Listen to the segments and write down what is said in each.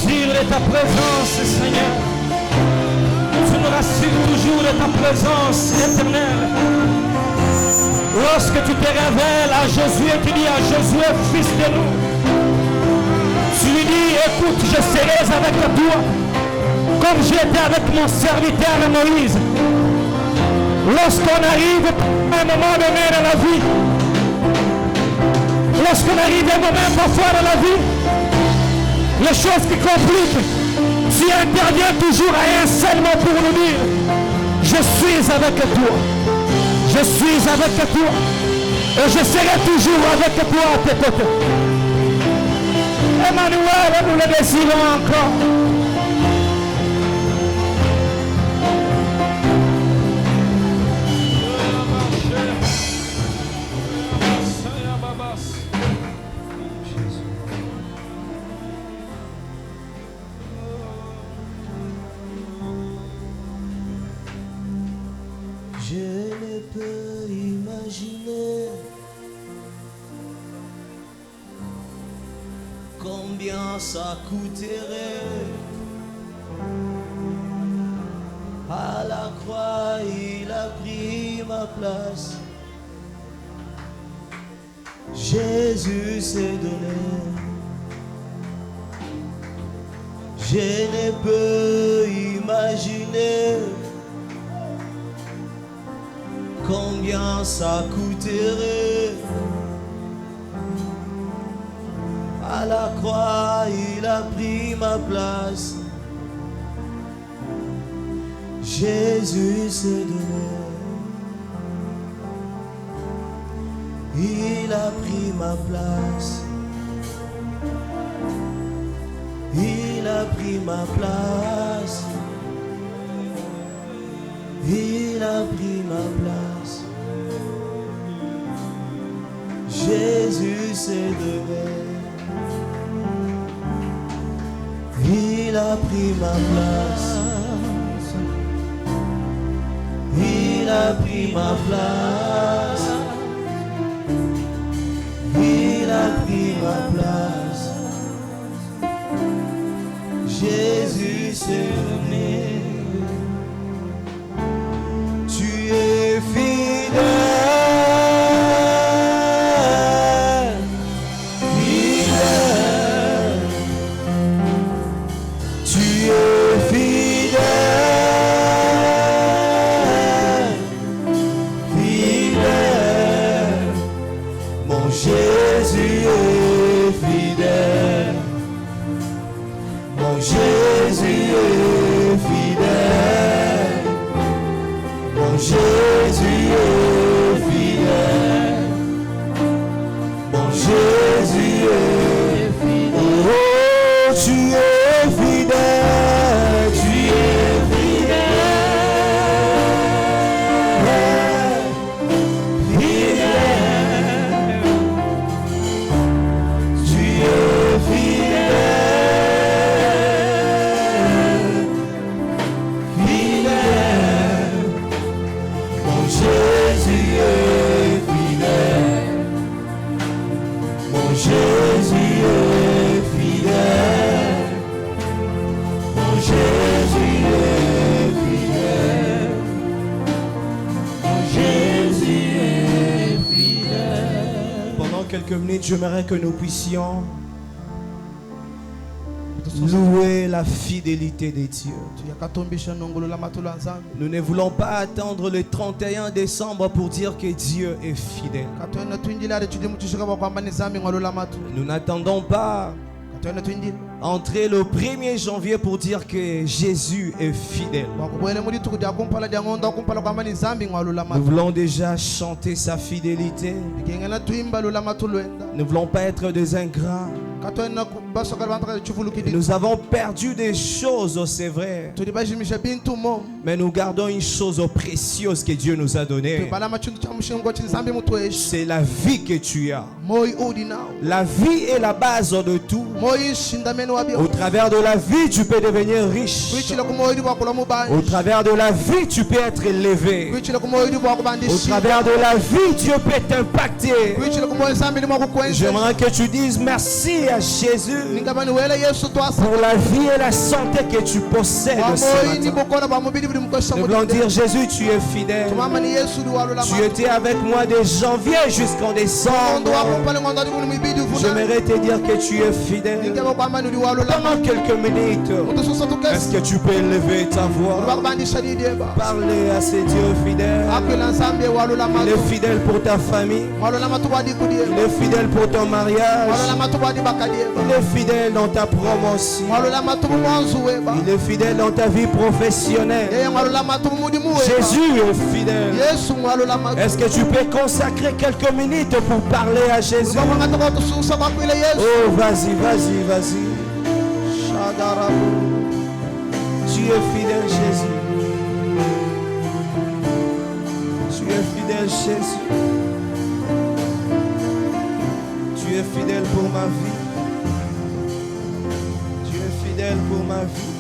rassures de ta présence, Seigneur. Tu nous rassures toujours de ta présence éternelle. Lorsque tu te révèles à Josué, tu dis à Josué, fils de nous, tu lui dis, écoute, je serai avec toi, comme j'étais avec mon serviteur Moïse. Lorsqu'on arrive à un moment donné dans la vie, lorsqu'on arrive à un moment parfois dans la vie, les choses qui compliquent, tu interviens toujours à un seul mot pour nous dire, je suis avec toi. Je suis avec toi. Et je serai toujours avec toi à tes côtés. Emmanuel, nous le désirons encore. Combien ça coûterait? À la croix, il a pris ma place. Jésus s'est donné. Je ne peux imaginer combien ça coûterait. À la croix, il a pris ma place. Jésus s'est donné. Il a pris ma place. Il a pris ma place. Il a pris ma place. Jésus s'est donné. Il a pris ma place. Il a pris ma place. Il a pris ma place. Jésus s'est donné. Tu es fidèle. Fidèle. Tu es fidèle. Fidèle. Mon Jésus est fidèle. Mon Jésus est fidèle. Mon Jésus est fidèle. Mon Jésus est fidèle. Oh, tu es fidèle. Tu es fidèle. Fidèle. Tu es fidèle. Fidèle. Mon Jésus est fidèle. Mon Jésus est fidèle. Mon Jésus est fidèle. Mon Jésus est fidèle. Pendant quelques minutes, j'aimerais que nous puissions louer la fidélité de Dieu. Nous ne voulons pas attendre le 31 décembre pour dire que Dieu est fidèle. Nous n'attendons pas entrer le 1er janvier pour dire que Jésus est fidèle. Nous voulons déjà chanter sa fidélité. Nous ne voulons pas être des ingrats. Nous avons perdu des choses, c'est vrai. Mais nous gardons une chose précieuse que Dieu nous a donnée. C'est la vie que tu as. La vie est la base de tout. Au travers de la vie, tu peux devenir riche. Au travers de la vie, tu peux être élevé. Au travers de la vie, Dieu peut t'impacter. J'aimerais que tu dises merci à Jésus pour la vie et la santé que tu possèdes ce matin. Nous voulons dire, Jésus, tu es fidèle. Tu étais avec moi de janvier jusqu'en décembre. J'aimerais te dire que tu es fidèle. Pendant quelques minutes, est-ce que tu peux élever ta voix? Parler à ces dieux fidèles. Il est fidèle pour ta famille. Il est fidèle pour ton mariage. Il est fidèle dans ta promotion. Il est fidèle dans ta vie professionnelle. Jésus est fidèle. Est-ce que tu peux consacrer quelques minutes pour parler à Jésus? Oh, vas-y, vas-y, vas-y. Tu es fidèle, Jésus. Tu es fidèle, Jésus. Tu es fidèle pour ma vie. Tu es fidèle pour ma vie.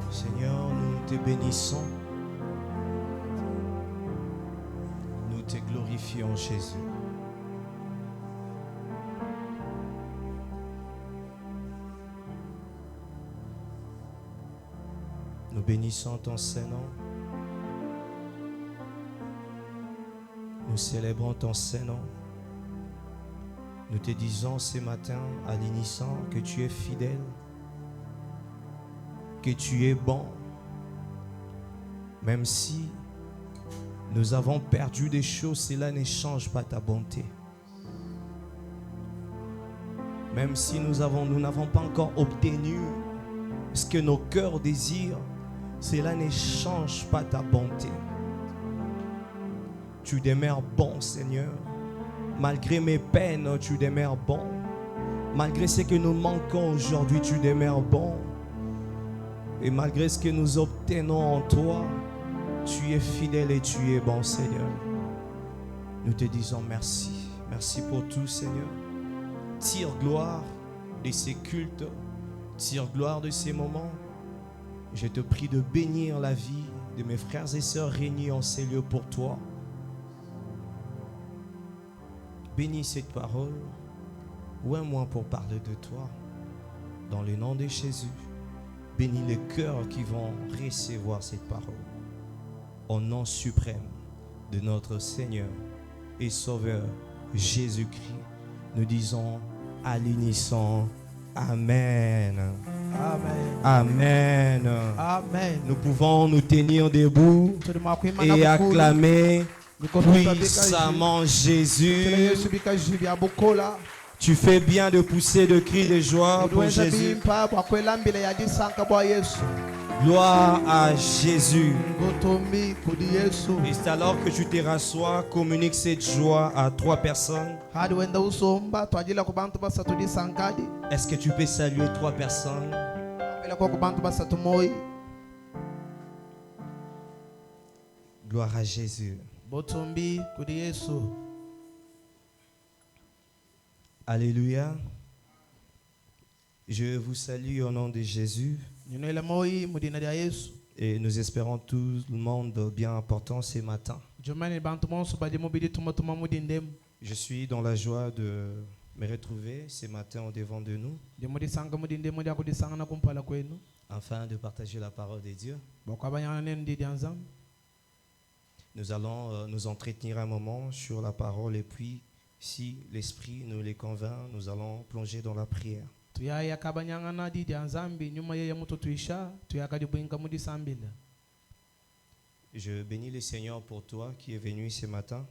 Seigneur, nous te bénissons. Nous te glorifions, Jésus. Nous bénissons ton Saint-Nom. Nous célébrons ton Saint-Nom. Nous te disons ce matin à l'unisson que tu es fidèle, que tu es bon, même si nous avons perdu des choses, cela ne change pas ta bonté. Même si nous n'avons pas encore obtenu ce que nos cœurs désirent, cela ne change pas ta bonté. Tu demeures bon, Seigneur. Malgré mes peines, tu demeures bon. Malgré ce que nous manquons aujourd'hui, tu demeures bon. Et malgré ce que nous obtenons en toi, tu es fidèle et tu es bon, Seigneur. Nous te disons merci. Merci pour tout, Seigneur. Tire gloire de ces cultes. Tire gloire de ces moments. Je te prie de bénir la vie de mes frères et sœurs réunis en ces lieux pour toi. Bénis cette parole. Ouvre-moi pour parler de toi. Dans le nom de Jésus. Bénis les cœurs qui vont recevoir cette parole. Au nom suprême de notre Seigneur et Sauveur Jésus-Christ, nous disons à l'unisson Amen. Amen. Amen. Amen. Nous pouvons nous tenir debout et acclamer puissamment Jésus. Tu fais bien de pousser de cris de joie pour Jésus. Gloire à Jésus. Et c'est alors que tu te rassois, communique cette joie à 3 personnes. Est-ce que tu peux saluer 3 personnes? Gloire à Jésus. Alléluia. Je vous salue au nom de Jésus. Et nous espérons tout le monde bien important ce matin. Je suis dans la joie de me retrouver ce matin au devant de nous afin de partager la parole de Dieu. Nous allons nous entretenir un moment sur la parole et puis, si l'Esprit nous les convainc, nous allons plonger dans la prière. Je bénis le Seigneur pour toi qui est venu ce matin.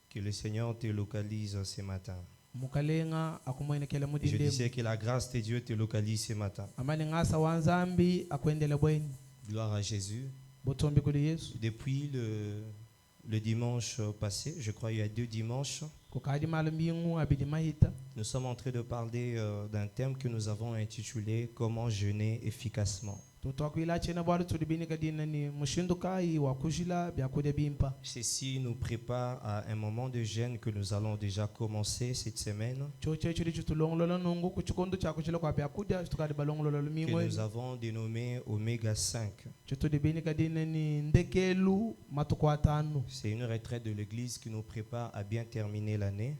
Que le Seigneur te localise ce matin. Je disais que la grâce de Dieu te localise ce matin. Gloire à Jésus. Depuis le dimanche passé, je crois qu'il y a 2 dimanches, nous sommes en train de parler d'un thème que nous avons intitulé « Comment jeûner efficacement ». Ceci nous prépare à un moment de jeûne que nous allons déjà commencer cette semaine, que nous avons dénommé Oméga 5. C'est une retraite de l'Église qui nous prépare à bien terminer l'année.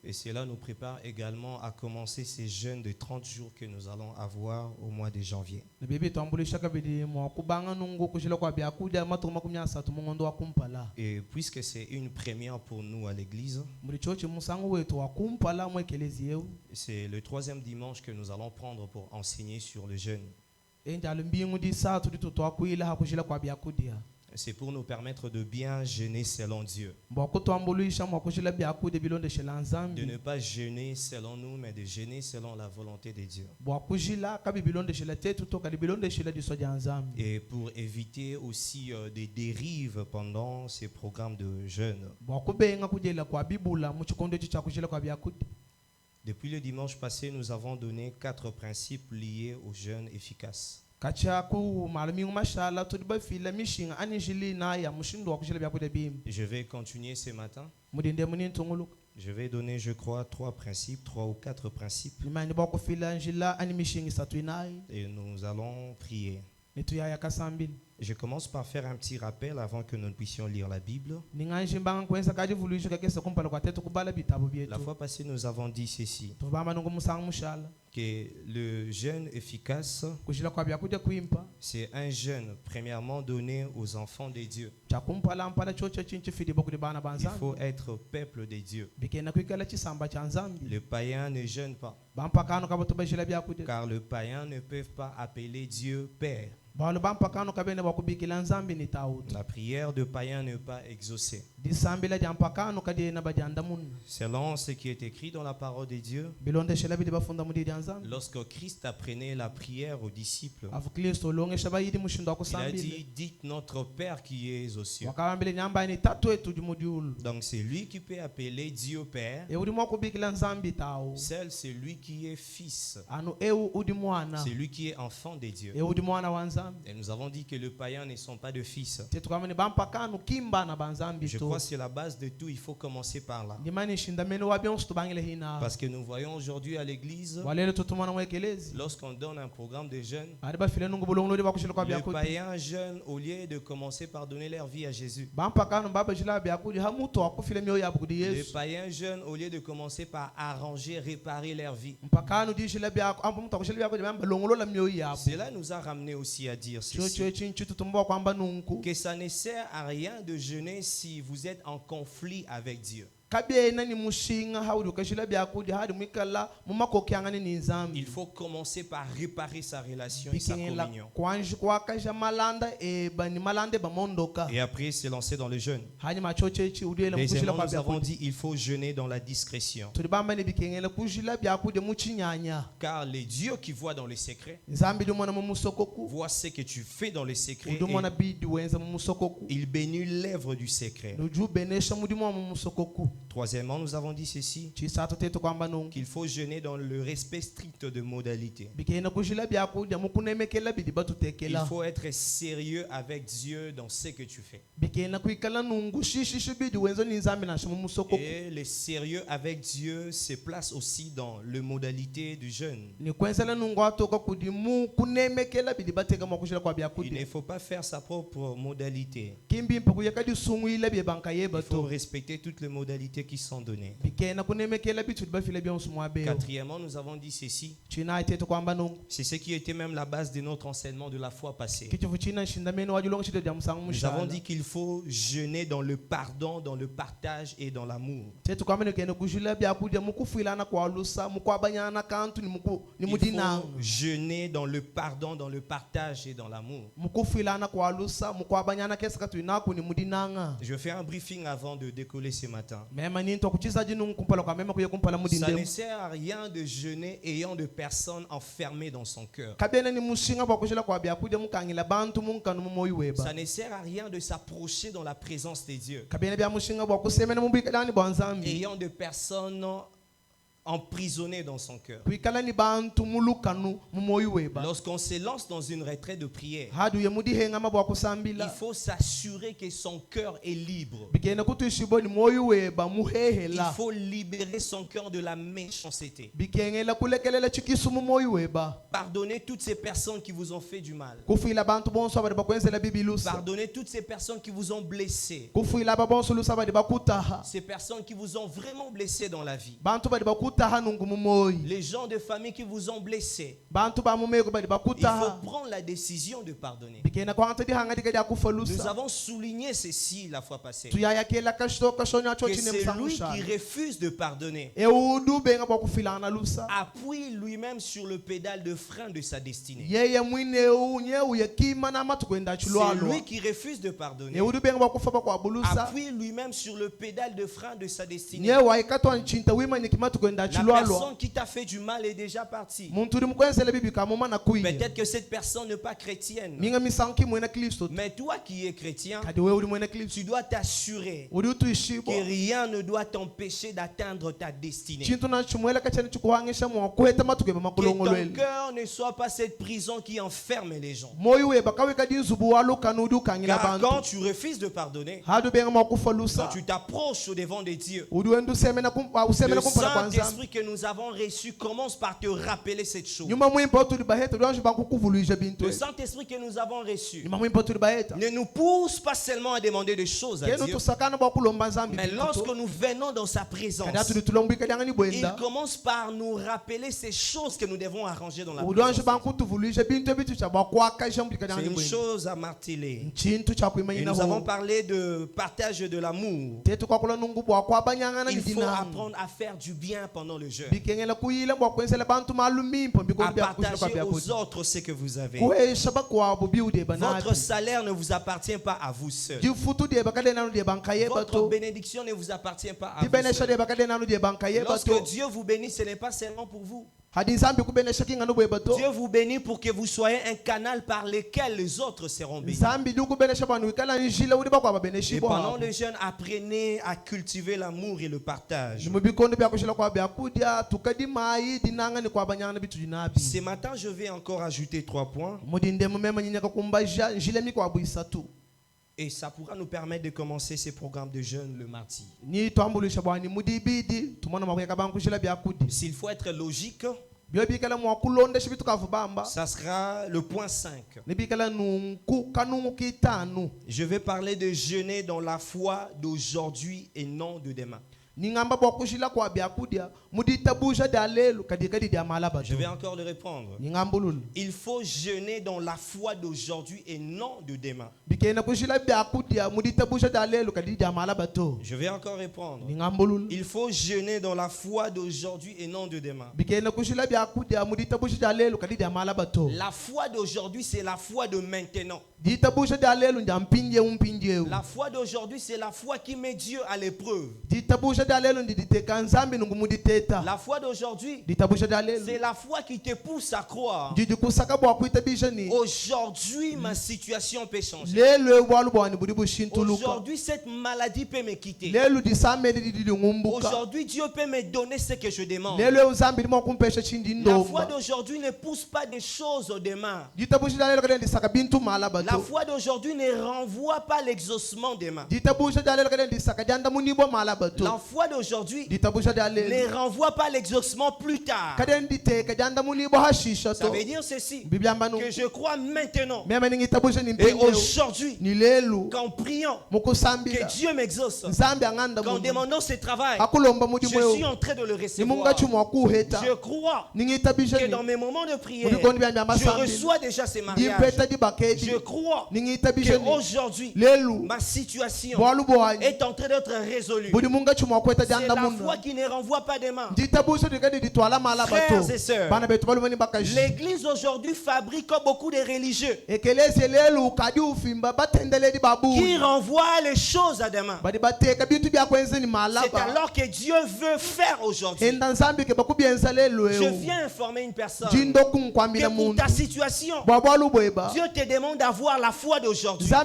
Et cela nous prépare également à commencer ces jeûnes de 30 jours que nous allons avoir au mois de janvier. Et puisque c'est une première pour nous à l'église, c'est le 3e dimanche que nous allons prendre pour enseigner sur le jeûne. C'est pour nous permettre de bien jeûner selon Dieu. De ne pas jeûner selon nous, mais de jeûner selon la volonté de Dieu. Et pour éviter aussi des dérives pendant ces programmes de jeûne. Depuis le dimanche passé, nous avons donné 4 principes liés au jeûne efficace. Je vais continuer ce matin. Je vais donner, je crois, 3 principes, 3 ou 4 principes. Et nous allons prier. Je commence par faire un petit rappel avant que nous puissions lire la Bible. La fois passée, nous avons dit ceci, que le jeûne efficace, c'est un jeûne premièrement donné aux enfants de Dieu. Il faut être peuple de Dieu. Le païen ne jeûne pas, car le païen ne peut pas appeler Dieu Père. La prière de païen n'est pas exaucée. Selon ce qui est écrit dans la parole de Dieu, lorsque Christ apprenait la prière aux disciples, il a dit, dites notre Père qui est aux cieux. Donc c'est lui qui peut appeler Dieu Père. Seul c'est lui qui est fils. C'est lui qui est enfant de Dieu. Et nous avons dit que les païens ne sont pas de fils. Je crois que c'est la base de tout, il faut commencer par là. Parce que nous voyons aujourd'hui à l'église, lorsqu'on donne un programme de jeûne, les païens jeûnent au lieu de commencer par donner leur vie à Jésus. Les païens jeûnent au lieu de commencer par arranger, réparer leur vie. Cela nous a ramené aussi à dire ceci, que ça ne sert à rien de jeûner si vous êtes en conflit avec Dieu. Il faut commencer par réparer sa relation et sa communion. Et après se lancer dans le jeûne. Deuxièmement, nous avons dit il faut jeûner dans la discrétion. Car les dieux qui voient dans les secrets voient ce que tu fais dans les secrets. Il bénit l'œuvre du secret. Troisièmement, nous avons dit ceci, qu'il faut jeûner dans le respect strict de modalités. Il faut être sérieux avec Dieu dans ce que tu fais. Et le sérieux avec Dieu se place aussi dans les modalités du jeûne. Il ne faut pas faire sa propre modalité. Il faut respecter toutes les modalités qui sont données. Quatrièmement, nous avons dit ceci. C'est ce qui était même la base de notre enseignement de la fois passée. Nous avons dit qu'il faut jeûner dans le pardon, dans le partage et dans l'amour. Il faut jeûner dans le pardon, dans le partage et dans l'amour. Je fais un briefing avant de décoller ce matin. Ça ne sert à rien de jeûner ayant de personnes enfermées dans son cœur. Ça ne sert à rien de s'approcher dans la présence de Dieu ayant de personnes emprisonné dans son cœur. Lorsqu'on se lance dans une retraite de prière, il faut s'assurer que son cœur est libre. Il faut libérer son cœur de la méchanceté. Pardonnez toutes ces personnes qui vous ont fait du mal. Pardonnez toutes ces personnes qui vous ont blessé. Ces personnes qui vous ont vraiment blessé dans la vie. Les gens de famille qui vous ont blessé. Il faut prendre la décision de pardonner. Nous avons souligné ceci la fois passée. Que c'est lui qui refuse de pardonner appuie lui-même sur le pédale de frein de sa destinée. C'est lui qui refuse de pardonner appuie lui-même sur le pédale de frein de sa destinée. La personne qui t'a fait du mal est déjà partie. Peut-être que cette personne n'est pas chrétienne. Mais toi qui es chrétien, tu dois t'assurer que rien ne doit t'empêcher d'atteindre ta destinée. Que ton cœur ne soit pas cette prison qui enferme les gens. Car quand tu refuses de pardonner, quand tu t'approches au devant de Dieu, le Saint-Esprit que nous avons reçu commence par te rappeler cette chose. Le Saint-Esprit que nous avons reçu ne nous pousse pas seulement à demander des choses à Dieu, mais lorsque nous venons dans sa présence, il commence par nous rappeler ces choses que nous devons arranger dans la présence. C'est une chose à marteler. Et nous avons parlé de partage de l'amour. Il faut apprendre à faire du bien pendant le jeûne, à partager aux autres ce que vous avez. Votre salaire ne vous appartient pas à vous seul. Votre bénédiction ne vous appartient pas à vous seul. Lorsque Dieu vous bénit, ce n'est pas seulement pour vous. Dieu vous bénit pour que vous soyez un canal par lequel les autres seront bénis. Et pendant le jeûne, apprenez à cultiver l'amour et le partage. Ce matin, je vais encore ajouter 3 points. Et ça pourra nous permettre de commencer ces programmes de jeûne le mardi. S'il faut être logique, ça sera le point 5. Je vais parler de jeûner dans la foi d'aujourd'hui et non de demain. Je vais encore le répondre. Il faut jeûner dans la foi d'aujourd'hui et non de demain. Je vais encore répondre. Il faut jeûner dans la foi d'aujourd'hui et non de demain. La foi d'aujourd'hui, c'est la foi de maintenant. La foi d'aujourd'hui, c'est la foi qui met Dieu à l'épreuve. La foi d'aujourd'hui, c'est la foi qui te pousse à croire. Aujourd'hui, ma situation peut changer. Aujourd'hui, cette maladie peut me quitter. Aujourd'hui, Dieu peut me donner ce que je demande. La foi d'aujourd'hui ne pousse pas des choses au demain. La foi d'aujourd'hui ne renvoie pas l'exaucement demain. La foi d'aujourd'hui ne renvoie pas l'exaucement plus tard. Ça veut dire ceci, que je crois maintenant et aujourd'hui qu'en priant que Dieu m'exauce, qu'en demandant ce travail, je suis en train de le recevoir. Je crois que dans mes moments de prière, je reçois déjà ces mariages. Je crois qu'aujourd'hui, ma situation est en train d'être résolue. C'est la foi qui ne renvoie pas des mains. Frères et sœurs, l'église aujourd'hui fabrique beaucoup de religieux qui renvoient les choses à demain. C'est alors que Dieu veut faire aujourd'hui. Je viens informer une personne que pour ta situation, Dieu te demande d'avoir la foi d'aujourd'hui. Car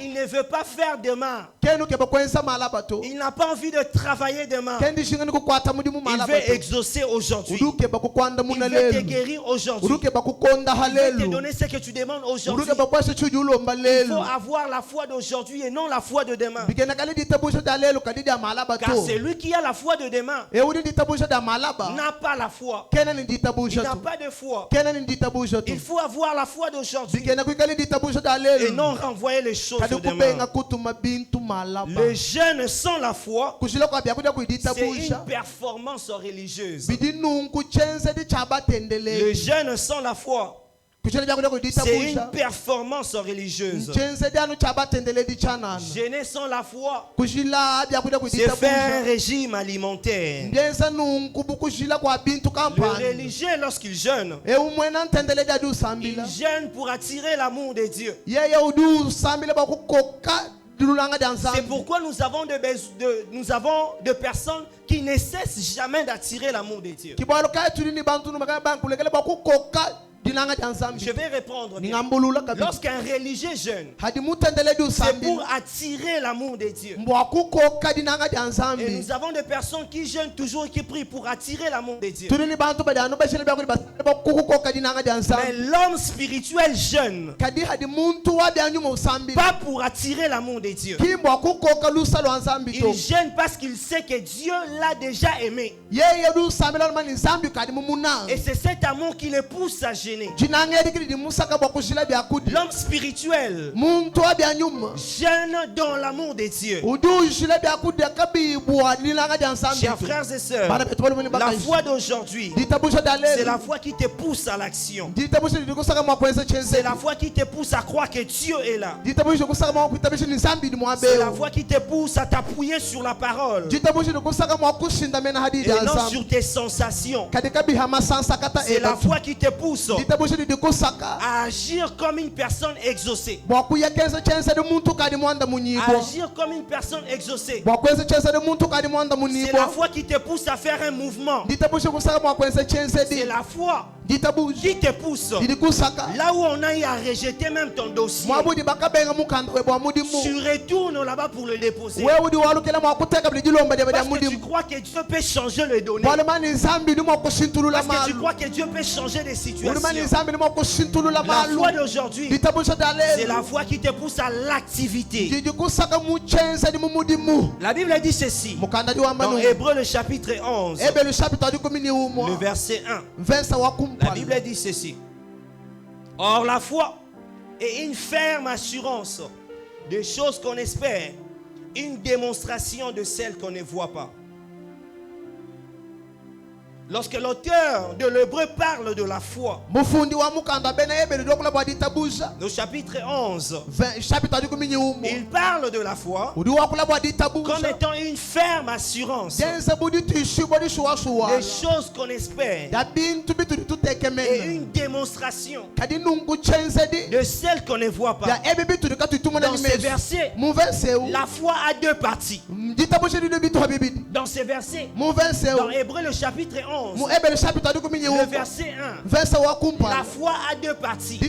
il ne veut pas faire demain. Il n'a pas envie de travailler demain. Il veut exaucer aujourd'hui. Il veut te guérir aujourd'hui. Il veut te donner ce que tu demandes aujourd'hui. Il faut avoir la foi d'aujourd'hui et non la foi de demain. Car c'est lui qui a la foi de demain n'a pas la foi. Il n'a pas de foi. Il faut avoir la foi d'aujourd'hui et non renvoyer les choses de demain. Le jeûne sans la foi, c'est une performance religieuse. Le jeûne sans la foi, c'est une performance religieuse. Jeûner sans la foi, c'est faire un régime alimentaire. Le religieux, lorsqu'il jeûne, il jeûne pour attirer l'amour de Dieu. C'est pourquoi nous avons de personnes qui ne cessent jamais d'attirer l'amour de Dieu. Je vais répondre. Lorsqu'un religieux jeûne, c'est pour attirer l'amour de Dieu. Et nous avons des personnes qui jeûnent toujours et qui prient pour attirer l'amour de Dieu. Mais l'homme spirituel jeûne pas pour attirer l'amour de Dieu. Il jeûne parce qu'il sait que Dieu l'a déjà aimé. Et c'est cet amour qui le pousse à jeûner. L'homme spirituel jeûne dans l'amour de Dieu. Chers frères et sœurs, la foi d'aujourd'hui, c'est la foi qui te pousse à l'action. C'est la foi qui te pousse à croire que Dieu est là. C'est la foi qui te pousse à t'appuyer sur la parole et non sur tes sensations. C'est la foi qui te pousse à agir comme une personne exaucée. Agir comme une personne exaucée. C'est la foi qui te pousse à faire un mouvement. C'est la foi qui te pousse là où on a eu à rejeter même ton dossier. Tu retournes là-bas pour le déposer. Parce que tu crois que Dieu peut changer le donné. Parce que tu crois que Dieu peut changer les situations. La foi d'aujourd'hui, c'est la foi qui te pousse à l'activité. La Bible dit ceci dans Hébreux le chapitre 11, le verset 1. La Bible dit ceci: or la foi est une ferme assurance des choses qu'on espère, une démonstration de celles qu'on ne voit pas. Lorsque l'auteur de l'Hébreu parle de la foi, le chapitre 11, il parle de la foi comme étant une ferme assurance des choses qu'on espère et une démonstration de celles qu'on ne voit pas. Dans ce verset, la foi a deux parties. Dans ces versets, dans Hébreux le chapitre 11, le verset 1, la foi a deux parties.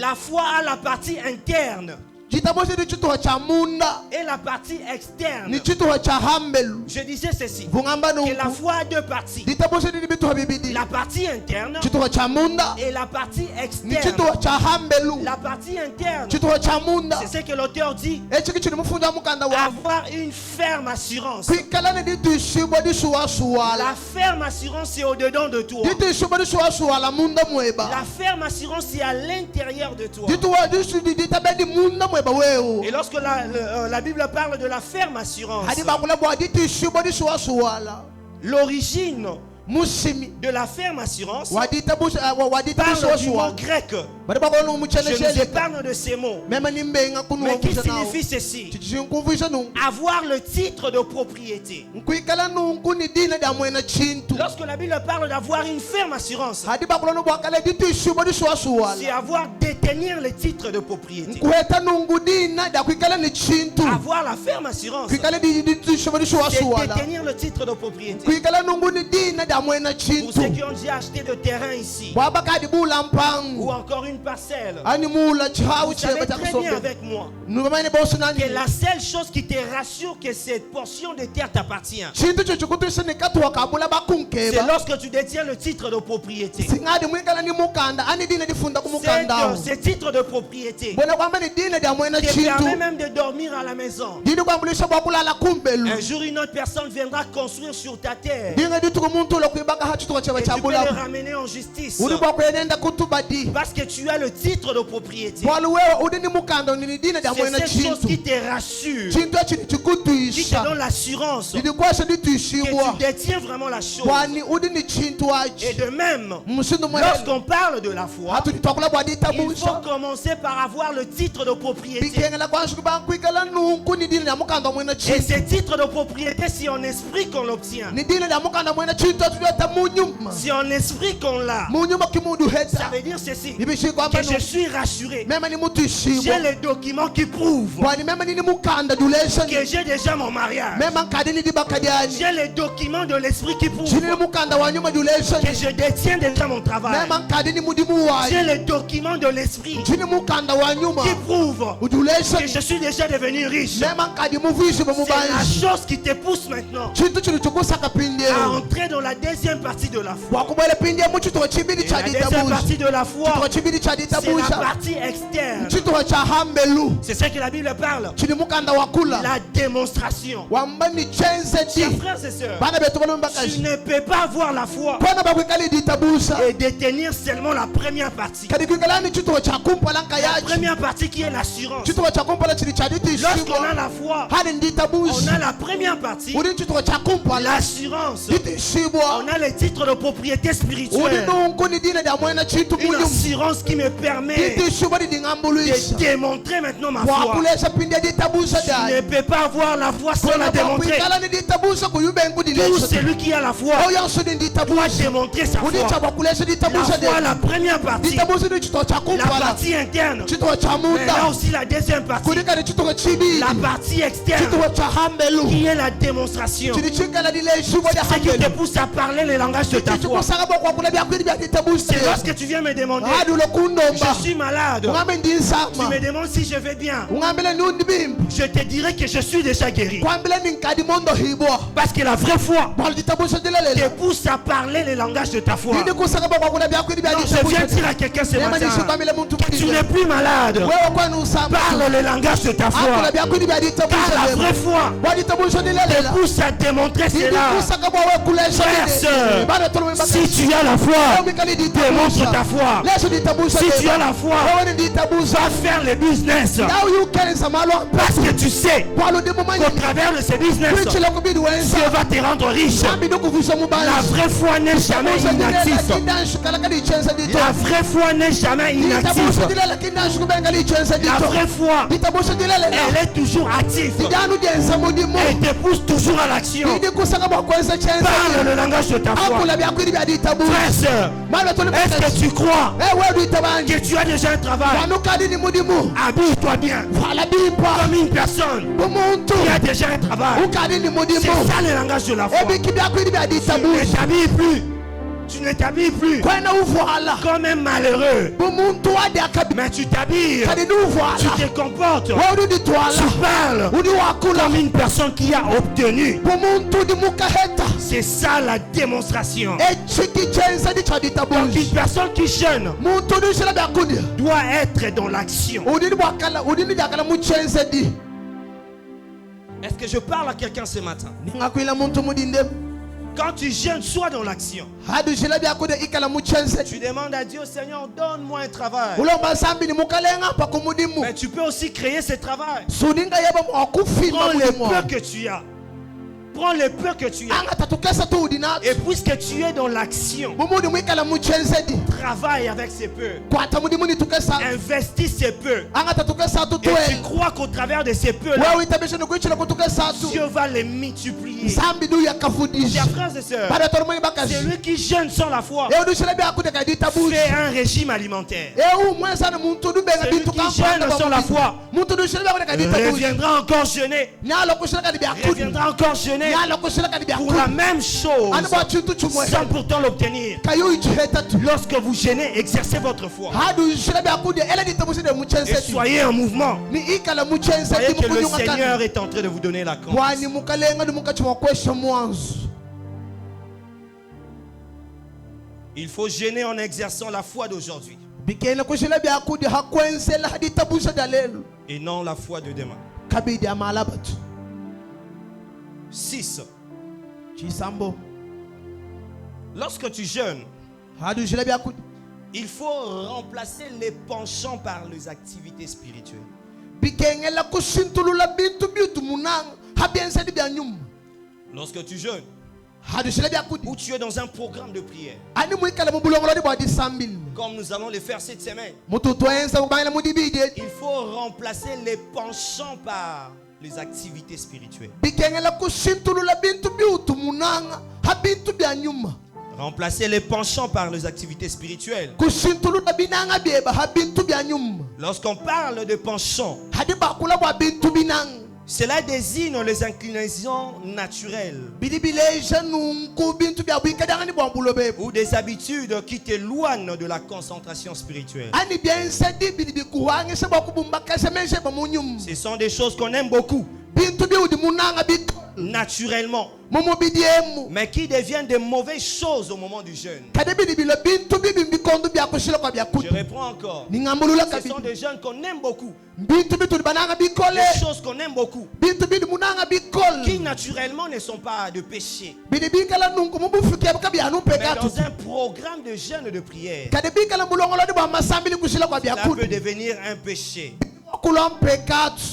La foi a la partie interne et la partie externe. Je disais ceci, que la foi a deux parties. La partie interne et la partie externe. La partie interne, c'est ce que l'auteur dit, avoir une ferme assurance. La ferme assurance, c'est au-dedans de toi. La ferme assurance, c'est à l'intérieur de toi. Et lorsque la Bible parle de la ferme assurance, l'origine de la ferme assurance parle du mot grec. Je nous épargne de ces mots, mais qui signifie ceci: avoir le titre de propriété. Lorsque la Bible parle d'avoir une ferme assurance, c'est avoir détenir le titre de propriété. Avoir la ferme assurance, c'est détenir le titre de propriété. Pour ceux qui ont déjà acheté de terrain ici, ou encore une parcelle, vous savez très bien avec moi que la seule chose qui te rassure que cette portion de terre t'appartient, c'est lorsque tu détiens le titre de propriété. C'est que ce titre de propriété te permet même de dormir à la maison. Un jour, une autre personne viendra construire sur ta terre et tu peux le ramener en justice parce que tu as le titre de propriété. C'est cette chose qui te rassure, qui te donne l'assurance que tu détiens vraiment la chose. Et de même, lorsqu'on parle de la foi, il faut commencer par avoir le titre de propriété. Et ce titre de propriété, c'est en esprit qu'on l'obtient. Si en esprit qu'on l'a, ça veut dire ceci, que je suis rassuré. J'ai les documents qui prouvent que j'ai déjà mon mariage. J'ai les documents de l'esprit qui prouvent que je détiens déjà mon travail. J'ai les documents de l'esprit qui prouvent que je suis déjà devenu riche. C'est la chose qui te pousse maintenant à entrer dans la deuxième partie de la foi. Et la deuxième partie de la foi, c'est la partie externe. C'est ce que la Bible parle, la démonstration. Chers frères et sœurs, tu ne peux pas avoir la foi et détenir seulement la première partie. La première partie qui est l'assurance. Lorsqu'on a la foi, on a la première partie, l'assurance. On a le titre de propriété spirituelle. Une assurance qui me permet de démontrer maintenant ma foi. Je ne peux pas avoir la foi sans la démontrer. Tout celui qui a la foi doit démontrer sa foi. La foi, la première partie, la partie interne, mais là aussi la deuxième partie, la partie externe, qui est la démonstration. C'est ce qui te pousse à parler le langage de ta foi. C'est lorsque tu viens me demander, je suis malade, tu me demandes si je vais bien, je te dirai que je suis déjà guéri. Parce que la vraie foi te pousse à parler le langage de ta foi. Donc je viens dire à quelqu'un ce matin que tu n'es plus malade. Parle le langage de ta foi. Car la vraie foi te pousse à démontrer cela. Frères, sœurs, si tu as la foi, démontre ta foi. Si tu as la foi, va faire le business. Parce que tu sais qu'au travers de ce business, Dieu va te rendre riche. La vraie foi n'est jamais inactive. La vraie foi n'est jamais inactive. La vraie foi, elle est toujours active. Elle te pousse toujours à l'action. Parle le langage de ta foi. Frère, sœur, est-ce que tu crois que tu as déjà un travail, habille-toi bien comme une personne qui a déjà un travail. C'est ça le langage de la foi. Tu ne t'habilles plus comme un malheureux, mais tu t'habilles, tu te comportes, tu parles comme une personne qui a obtenu. C'est ça la démonstration. Donc une personne qui jeûne doit être dans l'action. Est-ce que je parle à quelqu'un ce matin? Quand tu jeûnes, sois dans l'action. Tu demandes à Dieu, Seigneur, donne-moi un travail. Mais tu peux aussi créer ce travail. Prends le peu que tu as. Prends le peu que tu as. Et puisque tu es dans l'action, travaille avec ces peu. Investis ces peu. Et tu crois qu'au travers de ces peu, Dieu va les multiplier. Chers frères et sœurs, celui qui jeûne sans la foi fait un régime alimentaire. Celui qui jeûne sans la foi reviendra encore jeûner. Reviendra encore jeûner pour la même chose sans pourtant l'obtenir. Lorsque vous jeûnez, exercez votre foi et soyez en mouvement. Voyez que le Seigneur est en train de vous donner la confiance. Il faut jeûner en exerçant la foi d'aujourd'hui et non la foi de demain. 6. Lorsque tu jeûnes, il faut remplacer les penchants par les activités spirituelles. Lorsque tu jeûnes, ou tu es dans un programme de prière, comme nous allons le faire cette semaine, il faut remplacer les penchants par les activités spirituelles. Remplacer les penchants par les activités spirituelles. Lorsqu'on parle de penchants, cela désigne les inclinations naturelles ou des habitudes qui t'éloignent de la concentration spirituelle. Ce sont des choses qu'on aime beaucoup naturellement, mais qui deviennent de mauvaises choses au moment du jeûne. Je reprends encore. Ce sont des jeunes qu'on aime beaucoup, des choses qu'on aime beaucoup, qui naturellement ne sont pas de péché, mais dans un programme de jeûne et de prière, cela peut devenir un péché.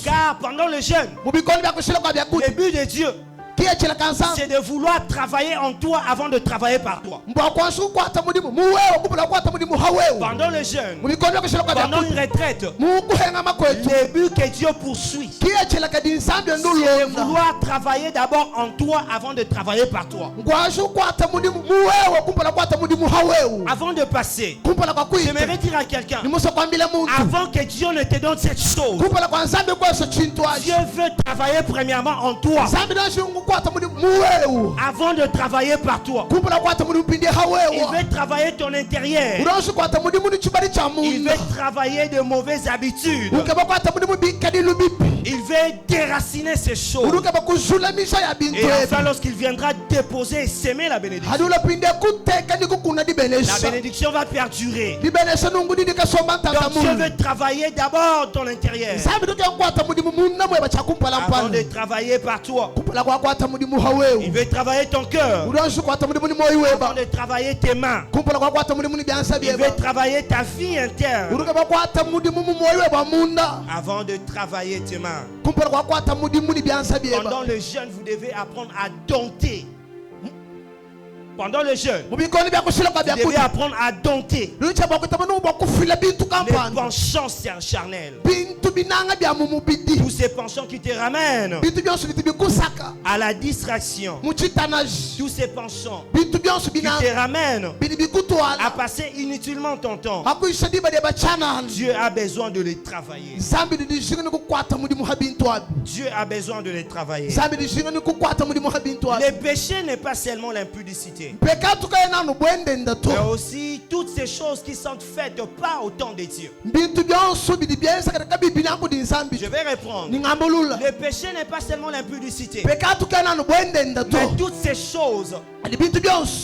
Car pendant le jeûne, le but de Dieu, c'est de vouloir travailler en toi avant de travailler par toi. Pendant le jeûne, pendant une retraite, le but que Dieu poursuit, c'est de vouloir travailler d'abord en toi avant de travailler par toi. Avant de passer, j'aimerais dire à quelqu'un, avant que Dieu ne te donne cette chose, Dieu veut travailler premièrement en toi avant de travailler par toi. Il veut travailler ton intérieur. Il veut travailler de mauvaises habitudes. Il veut déraciner ces choses. Et enfin, lorsqu'il viendra déposer et s'aimer la bénédiction, la bénédiction va perdurer. Donc Dieu veut travailler d'abord ton intérieur avant de travailler par toi. Il veut travailler ton cœur avant de travailler tes mains. Il veut travailler ta vie interne avant de travailler tes mains. Pendant le jeûne, vous devez apprendre à dompter. Pendant le jeûne, vous devez apprendre à dompter les penchants charnels. Tous ces penchants qui te ramènent à la distraction. Tous ces penchants te ramènent à passer inutilement ton temps, Dieu a besoin de les travailler. Dieu a besoin de les travailler. Le péché n'est pas seulement l'impudicité, mais aussi toutes ces choses qui sont faites pas au temps de Dieu. Je vais reprendre. Le péché n'est pas seulement l'impudicité, mais toutes ces choses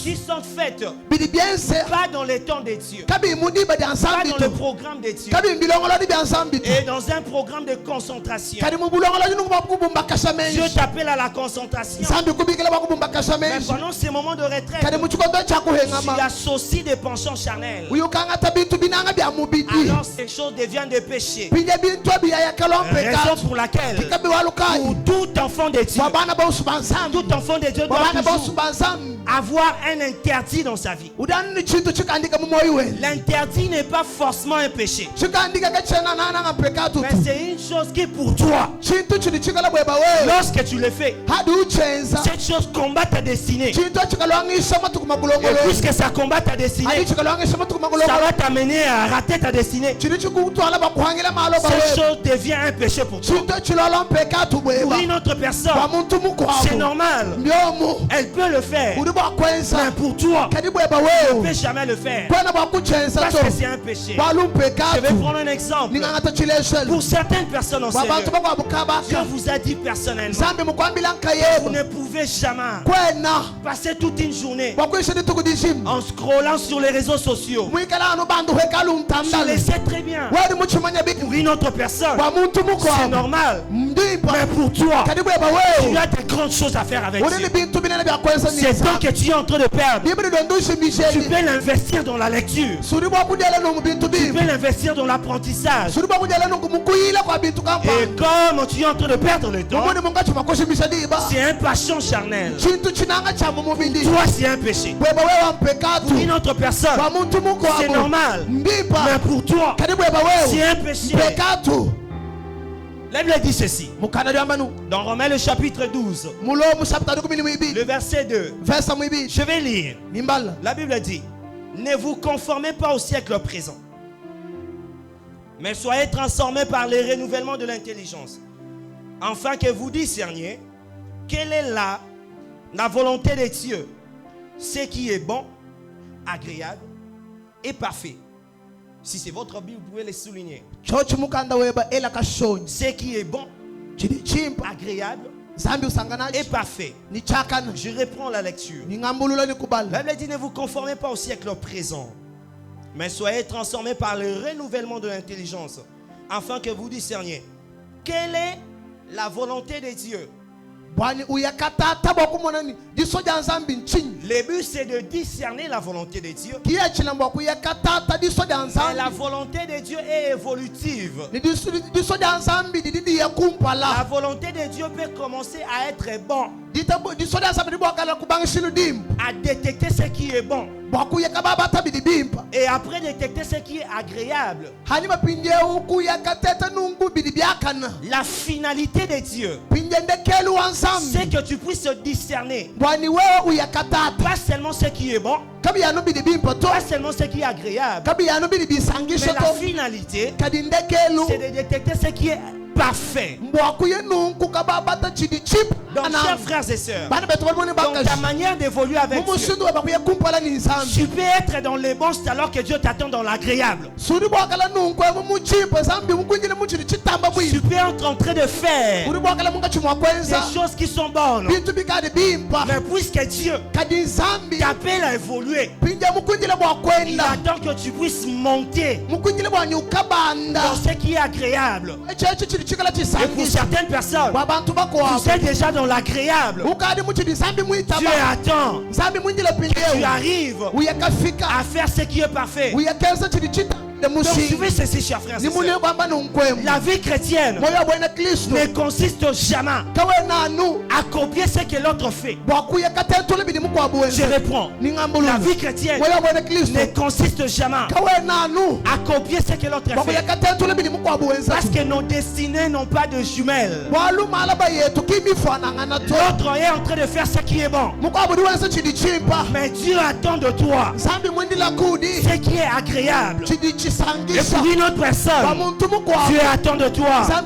qui sont faites pas dans les temps de Dieu, pas dans le programme de Dieu, et dans un programme de concentration. Dieu t'appelle à la concentration, mais pendant ces moments de retraite, tu associes des penchants charnels, alors ces choses deviennent des péchés. Raison pour laquelle pour tout enfant de Dieu, tout enfant de Dieu doit toujours avoir un interdit dans sa vie. L'interdit n'est pas forcément un péché, mais c'est une chose qui pour toi, lorsque tu le fais, cette chose combat ta destinée. Et puisque ça combat ta destinée, ça va t'amener à rater ta destinée. Cette chose devient un péché pour toi. Pour une autre personne, c'est normal, elle peut le faire, mais pour toi, elle ne peut jamais le faire parce que c'est un péché. Je vais prendre un exemple. Pour certaines personnes en sérieux, Dieu vous a dit personnellement, vous ne pouvez jamais passer toute une journée en scrollant sur les réseaux sociaux. Tu le sais très bien. Pour une autre personne, c'est normal, mais pour toi, tu as de grandes choses à faire avec Dieu. C'est temps que tu es en train de perdre. Tu peux l'investir dans la lecture, tu peux l'investir dans l'apprentissage. Et comme tu es en train de perdre le temps, c'est un passion charnel. Toi, c'est un péché. Pour une autre personne, c'est normal, mais pour toi, c'est un péché. La Bible dit ceci dans Romains le chapitre 12, le verset 2. Je vais lire. La Bible dit: ne vous conformez pas au siècle présent, mais soyez transformés par le renouvellement de l'intelligence, afin que vous discerniez quelle est la volonté de Dieu, ce qui est bon, agréable et parfait. Si c'est votre Bible, vous pouvez le souligner. Ce qui est bon, agréable et parfait. Je reprends la lecture. La Bible dit: ne vous conformez pas au siècle présent, mais soyez transformés par le renouvellement de l'intelligence, afin que vous discerniez quelle est la volonté de Dieu. Le but, c'est de discerner la volonté de Dieu. Mais la volonté de Dieu est évolutive. La volonté de Dieu peut commencer à être bon, à détecter ce qui est bon, et après détecter ce qui est agréable. La finalité de Dieu, c'est que tu puisses discerner pas seulement ce qui est bon, pas seulement ce qui est agréable, mais la finalité, c'est de détecter ce qui est parfait. Donc, chers frères et sœurs, dans ta manière d'évoluer avec Dieu, tu peux être dans les bons alors que Dieu t'attend dans l'agréable. Tu peux être en train de faire des choses qui sont bonnes, mais puisque Dieu t'appelle à évoluer, il attend que tu puisses monter dans ce qui est agréable. Et pour certaines personnes, vous êtes déjà dans l'agréable. Dieu attend que tu arrives à faire ce qui est parfait. Donc suivez ceci, chers frères et sœurs. La vie chrétienne ne consiste jamais à copier ce que l'autre fait. Je reprends. La vie chrétienne ne consiste jamais à copier ce que l'autre fait. Parce que nos destinées n'ont pas de jumelles. L'autre est en train de faire ce qui est bon. Mais Dieu attend de toi ce qui est agréable. Et pour une autre personne, Dieu attend de toi ce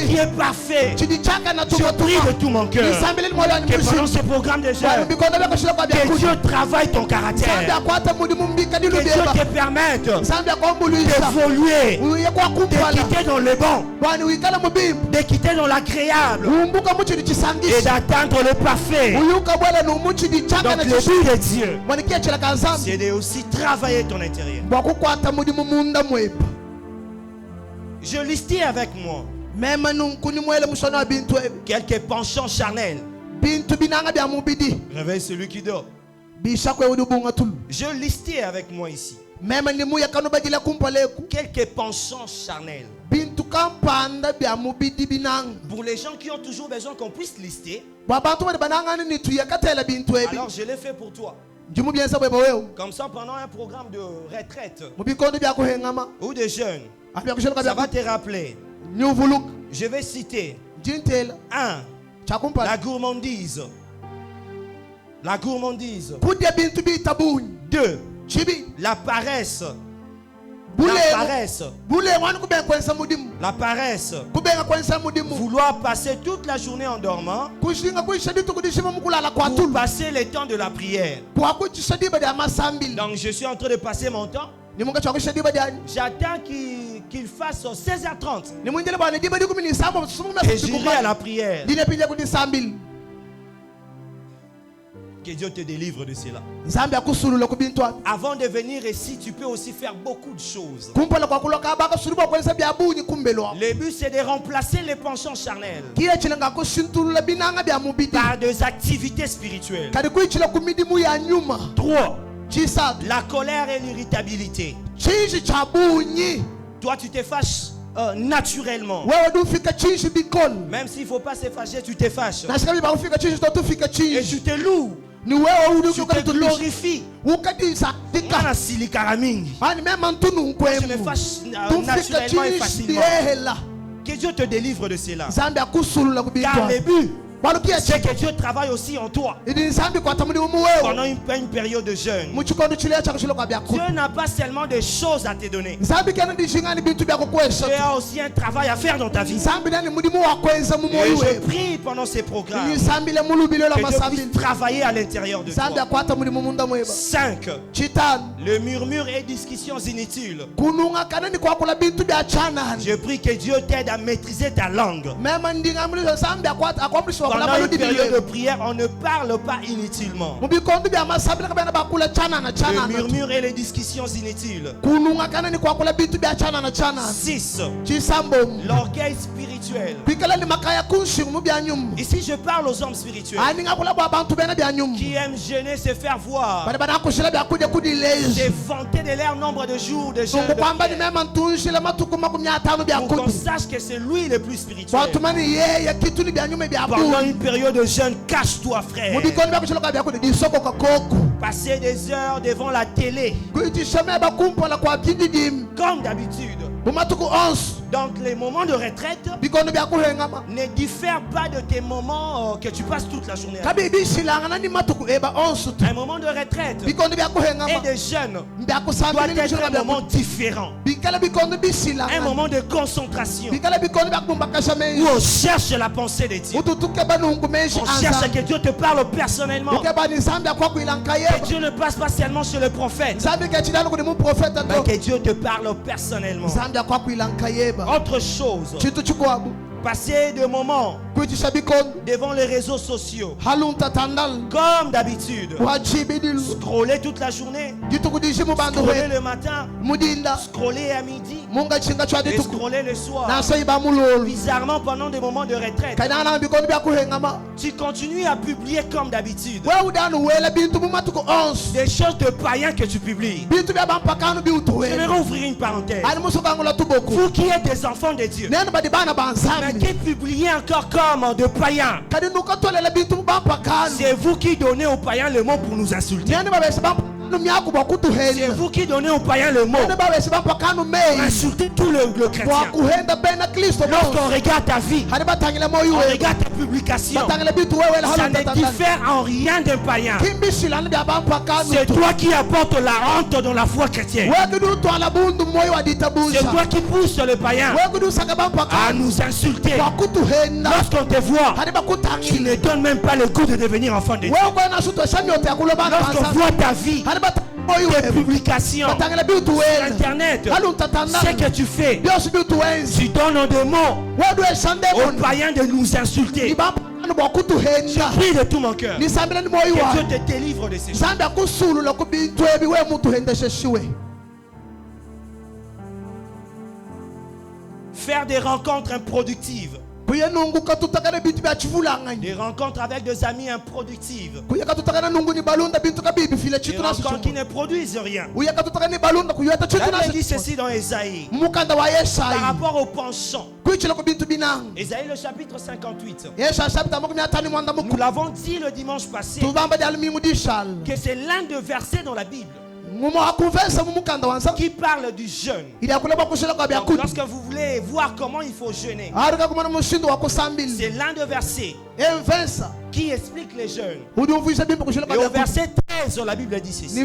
qui est parfait. Je prie de tout mon cœur que pendant ce programme de jeûne, que Dieu travaille ton caractère, que Dieu te permette d'évoluer, de quitter dans le bon, de quitter dans l'agréable et d'atteindre le parfait. Donc le but de Dieu, c'est de aussi travailler ton intérieur. Je listais avec moi quelques penchants charnels. Réveille celui qui dort. Je listais avec moi ici quelques penchants charnels. Pour les gens qui ont toujours besoin qu'on puisse lister, alors je l'ai fait pour toi. Comme ça, pendant un programme de retraite ou de jeûne, ça va te rappeler. Je vais citer 1. La gourmandise. La gourmandise. 2. La paresse. La paresse. Vouloir passer toute la journée en dormant pour passer le temps de la prière. Donc je suis en train de passer mon temps. J'attends qu'il fasse 16h30 et j'irai à la prière. Que Dieu te délivre de cela. Avant de venir ici, tu peux aussi faire beaucoup de choses. Le but, c'est de remplacer les penchants charnels par des activités spirituelles. 3. La colère et l'irritabilité. Toi, tu te fâches naturellement. Même s'il ne faut pas se fâcher, tu te fâches. Et tu te loues. Tu te glorifies. Je me fâche naturellement et facilement. Que Dieu te délivre de cela. Car le but, c'est que Dieu travaille aussi en toi pendant une période de jeûne. Dieu n'a pas seulement des choses à te donner. Dieu a aussi un travail à faire dans ta vie. Et je prie pendant ces programmes que Dieu puisse travailler à l'intérieur de toi. 5. Le murmure et discussions inutiles. Je prie que Dieu t'aide à maîtriser ta langue. Pendant une période de prière, on ne parle pas inutilement. Le murmure et les discussions inutiles. 6. L'orgueil spirituel. Ici, je parle aux hommes spirituels qui aiment gêner, se faire voir, se vanter de leur nombre de jours de jeûne, pour qu'on sache que c'est lui le plus spirituel. Pendant une période de jeûne, cache-toi, frère. Passer des heures devant la télé comme d'habitude. Donc les moments de retraite ne diffèrent pas de tes moments que tu passes toute la journée. Un moment de retraite et de jeûne doit être un moment différent. Un moment de concentration où on cherche la pensée de Dieu. On cherche que Dieu te parle personnellement. Que Dieu ne passe pas seulement chez le prophète, mais que Dieu te parle personnellement. Autre chose, passer des moments devant les réseaux sociaux. Comme d'habitude. Scroller toute la journée. Scroller le matin. Scroller à midi. Et scroller le soir. Bizarrement, pendant des moments de retraite, tu continues à publier comme d'habitude. Des choses de païens que tu publies. J'aimerais ouvrir une parenthèse. Vous qui êtes des enfants de Dieu, mais qui publiez encore comme de païens, c'est vous qui donnez aux païens le mot pour nous insulter. C'est vous qui donnez aux païens le mot pour insulter tout le chrétien. Lorsqu'on regarde ta vie, on regarde tes publications, ça ne diffère en rien d'un païen. C'est toi qui apportes la honte dans la foi chrétienne. C'est toi qui pousse le païen à nous insulter. Lorsqu'on te voit, tu ne donnes même pas le goût de devenir enfant de Dieu. Lorsqu'on voit ta vie, tes publications sur internet, ce que tu fais, tu donnes des mots aux païens de nous insulter. Je prie de tout mon cœur que Dieu te délivre de ces choses. Faire des rencontres improductives. Des rencontres avec des amis improductives. Des rencontres qui ne produisent rien. La Bible dit ceci dans Ésaïe par rapport au penchant. Ésaïe le chapitre 58. Nous l'avons dit le dimanche passé que c'est l'un des versets dans la Bible qui parle du jeûne. Donc, lorsque vous voulez voir comment il faut jeûner, c'est l'un des versets qui explique les jeûnes. Et au verset 13, la Bible dit ceci: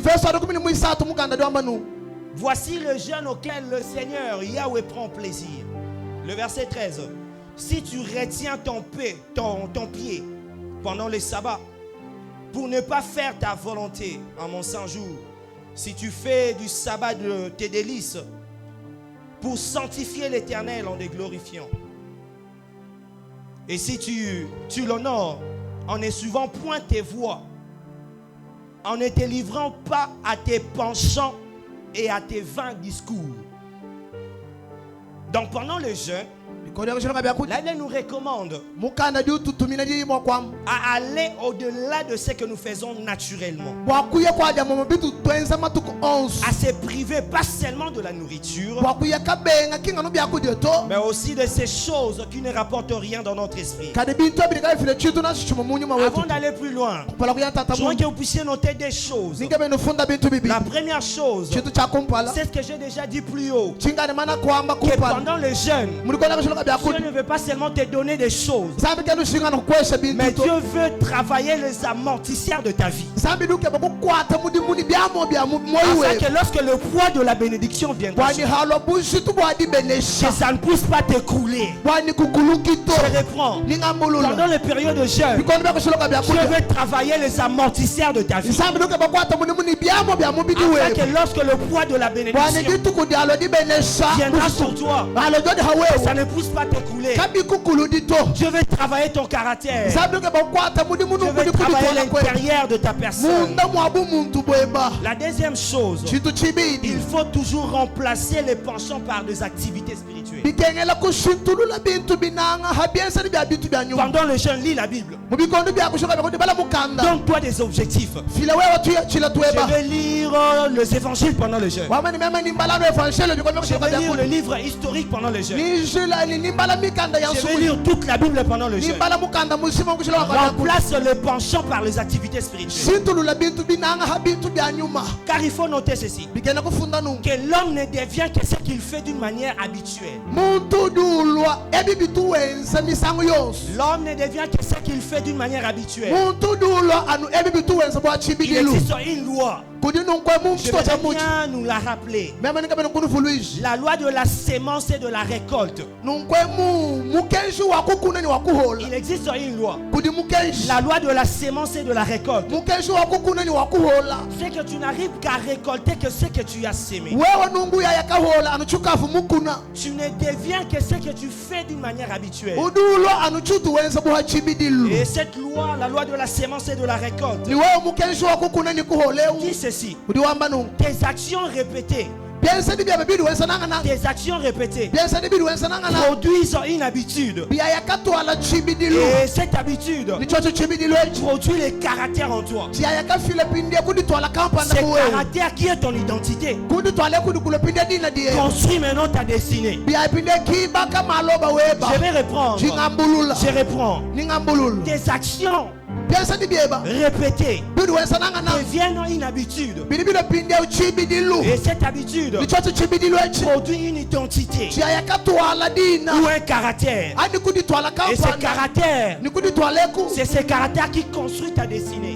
voici le jeûne auquel le Seigneur Yahweh prend plaisir. Le verset 13: si tu retiens ton pied pendant le sabbat pour ne pas faire ta volonté en mon saint jour, si tu fais du sabbat de tes délices pour sanctifier l'Éternel en les glorifiant, et si tu l'honores en ne suivant point tes voies, en ne te livrant pas à tes penchants et à tes vains discours. Donc pendant le jeûne, la Bible nous recommande à aller au-delà de ce que nous faisons naturellement, à se priver pas seulement de la nourriture, mais aussi de ces choses qui ne rapportent rien dans notre esprit. Avant d'aller plus loin, je voudrais que vous puissiez noter des choses. La première chose, c'est ce que j'ai déjà dit plus haut, que pendant le jeûne, Dieu ne veut pas seulement te donner des choses, mais Dieu veut travailler les amortisseurs de ta vie. Afin que lorsque le poids de la bénédiction viendra, que ça ne puisse pas t'écrouler. Je reprends. Pendant les périodes de jeûne, Dieu veut travailler les amortisseurs de ta vie. Afin que lorsque le poids de la bénédiction viendra sur toi, ça ne puisse pas t'écrouler. Dieu veut travailler ton caractère. Dieu veut travailler l'intérieur de ta personne. La deuxième chose, il faut toujours remplacer les penchants par des activités spirituelles. Pendant le jeûne, lis la Bible. Donne-toi des objectifs. Je vais lire les évangiles pendant le jeûne. Je vais lire le livre historique pendant le jeûne. Je vais lire toute la Bible pendant le jeûne. Remplace le penchant par les activités spirituelles. Car il faut noter ceci, que l'homme ne devient que ce qu'il fait d'une manière habituelle. L'homme ne devient que ce qu'il fait d'une manière habituelle. Il existe une loi Je vais bien nous la rappeler. La loi de la sémence et de la récolte. Il existe une loi. La loi de la sémence et de la récolte. C'est que tu n'arrives qu'à récolter que ce que tu as sémé. Tu ne deviens que ce que tu fais d'une manière habituelle. Et cette loi, la loi de la sémence et de la récolte, dit ceci: tes actions répétées, tes actions répétées produisent une habitude. Et cette habitude produit les caractères en toi. C'est caractère qui est ton identité. Construis maintenant ta destinée. Je vais reprendre. Je reprends. Tes actions répétées deviennent une habitude. Et cette habitude produit une identité ou un caractère. Et ce caractère, c'est ce caractère qui construit ta destinée.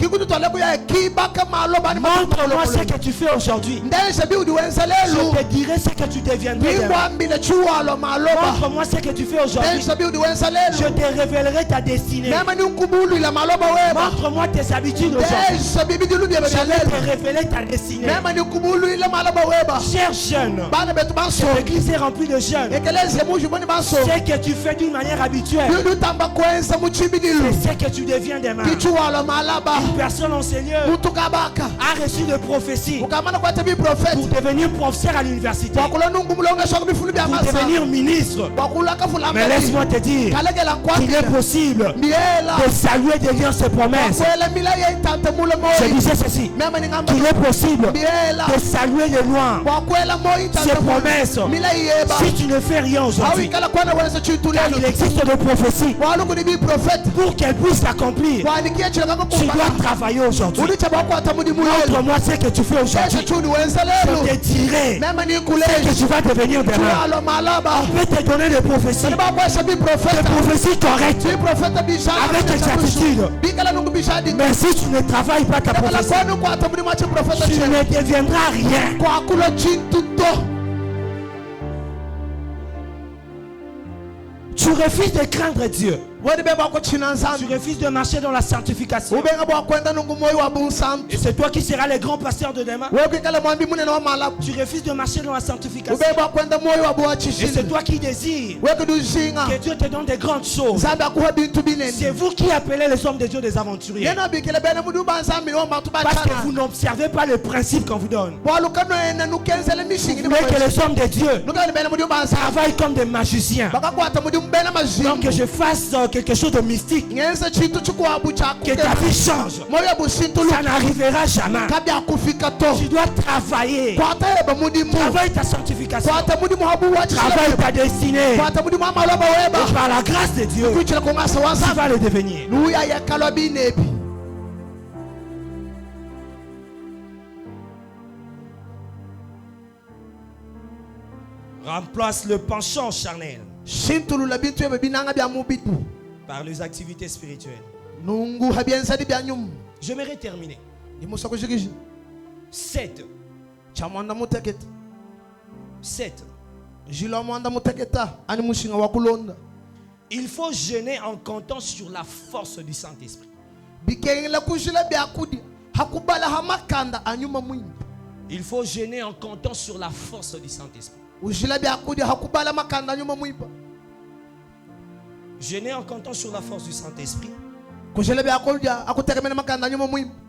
Montre-moi ce que tu fais aujourd'hui. Je te dirai ce que tu deviendrais demain. Montre-moi ce que tu fais aujourd'hui. Je te révélerai ta destinée. Montre-moi tes habitudes aujourd'hui. Je vais te révéler ta destinée. Cher jeune, cette église est remplie de jeunes. Ce que tu fais d'une manière habituelle, c'est ce que tu deviens demain. Une personne en Seigneur a reçu de prophéties pour devenir professeur à l'université, pour devenir ministre. Mais laisse-moi te dire qu'il est possible de saluer des liens ses promesses. Je disais ceci, qu'il est possible de saluer de loin ses promesses si tu ne fais rien aujourd'hui. Car il existe des prophéties pour qu'elles puissent s'accomplir. Tu dois travailler aujourd'hui. Montre-moi ce que tu fais aujourd'hui. Je te dirai ce que tu vas devenir demain. On peut te donner des prophéties correctes avec exactitude. Mais si tu ne travailles pas ta prophétie, tu ne deviendras rien. Tu refuses de craindre Dieu. Tu refuses de marcher dans la sanctification. Et c'est toi qui seras le grand pasteur de demain. Tu refuses de marcher dans la sanctification. Et c'est toi qui désires que Dieu te donne des grandes choses. C'est vous qui appelez les hommes de Dieu des aventuriers. Parce que vous n'observez pas le principe qu'on vous donne. Vous voulez que les hommes de Dieu travaillent comme des magiciens. Donc que je fasse quelque chose de mystique, que ta vie change, ça n'arrivera jamais. Tu dois travailler. Travaille ta sanctification. Travaille ta destinée. Et par la grâce de Dieu, tu vas le devenir. Remplace le penchant charnel par les activités spirituelles. J'aimerais terminer. 7. 7. Il faut jeûner en comptant sur la force du Saint-Esprit. Il faut jeûner en comptant sur la force du Saint-Esprit. Jeûner en comptant sur la force du Saint-Esprit,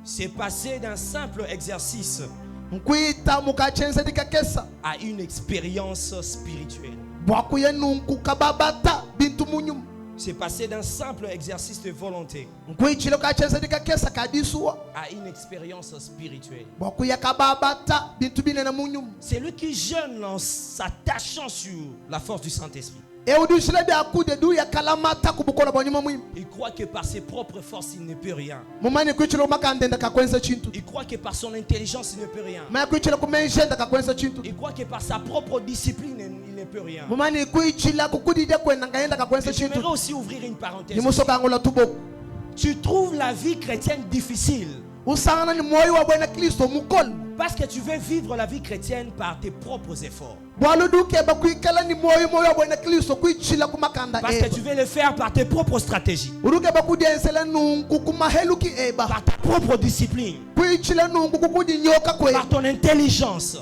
c'est passer d'un simple exercice à une expérience spirituelle. C'est passer d'un simple exercice de volonté à une expérience spirituelle. C'est lui qui jeûne en s'attachant sur la force du Saint-Esprit. Il croit que par ses propres forces il ne peut rien. Il croit que par son intelligence il ne peut rien. Il croit que par sa propre discipline il ne peut rien. J'aimerais aussi ouvrir une parenthèse. Tu trouves la vie chrétienne difficile. Parce que tu veux vivre la vie chrétienne par tes propres efforts. Parce que tu veux le faire par tes propres stratégies. Par ta propre discipline. Par ton intelligence.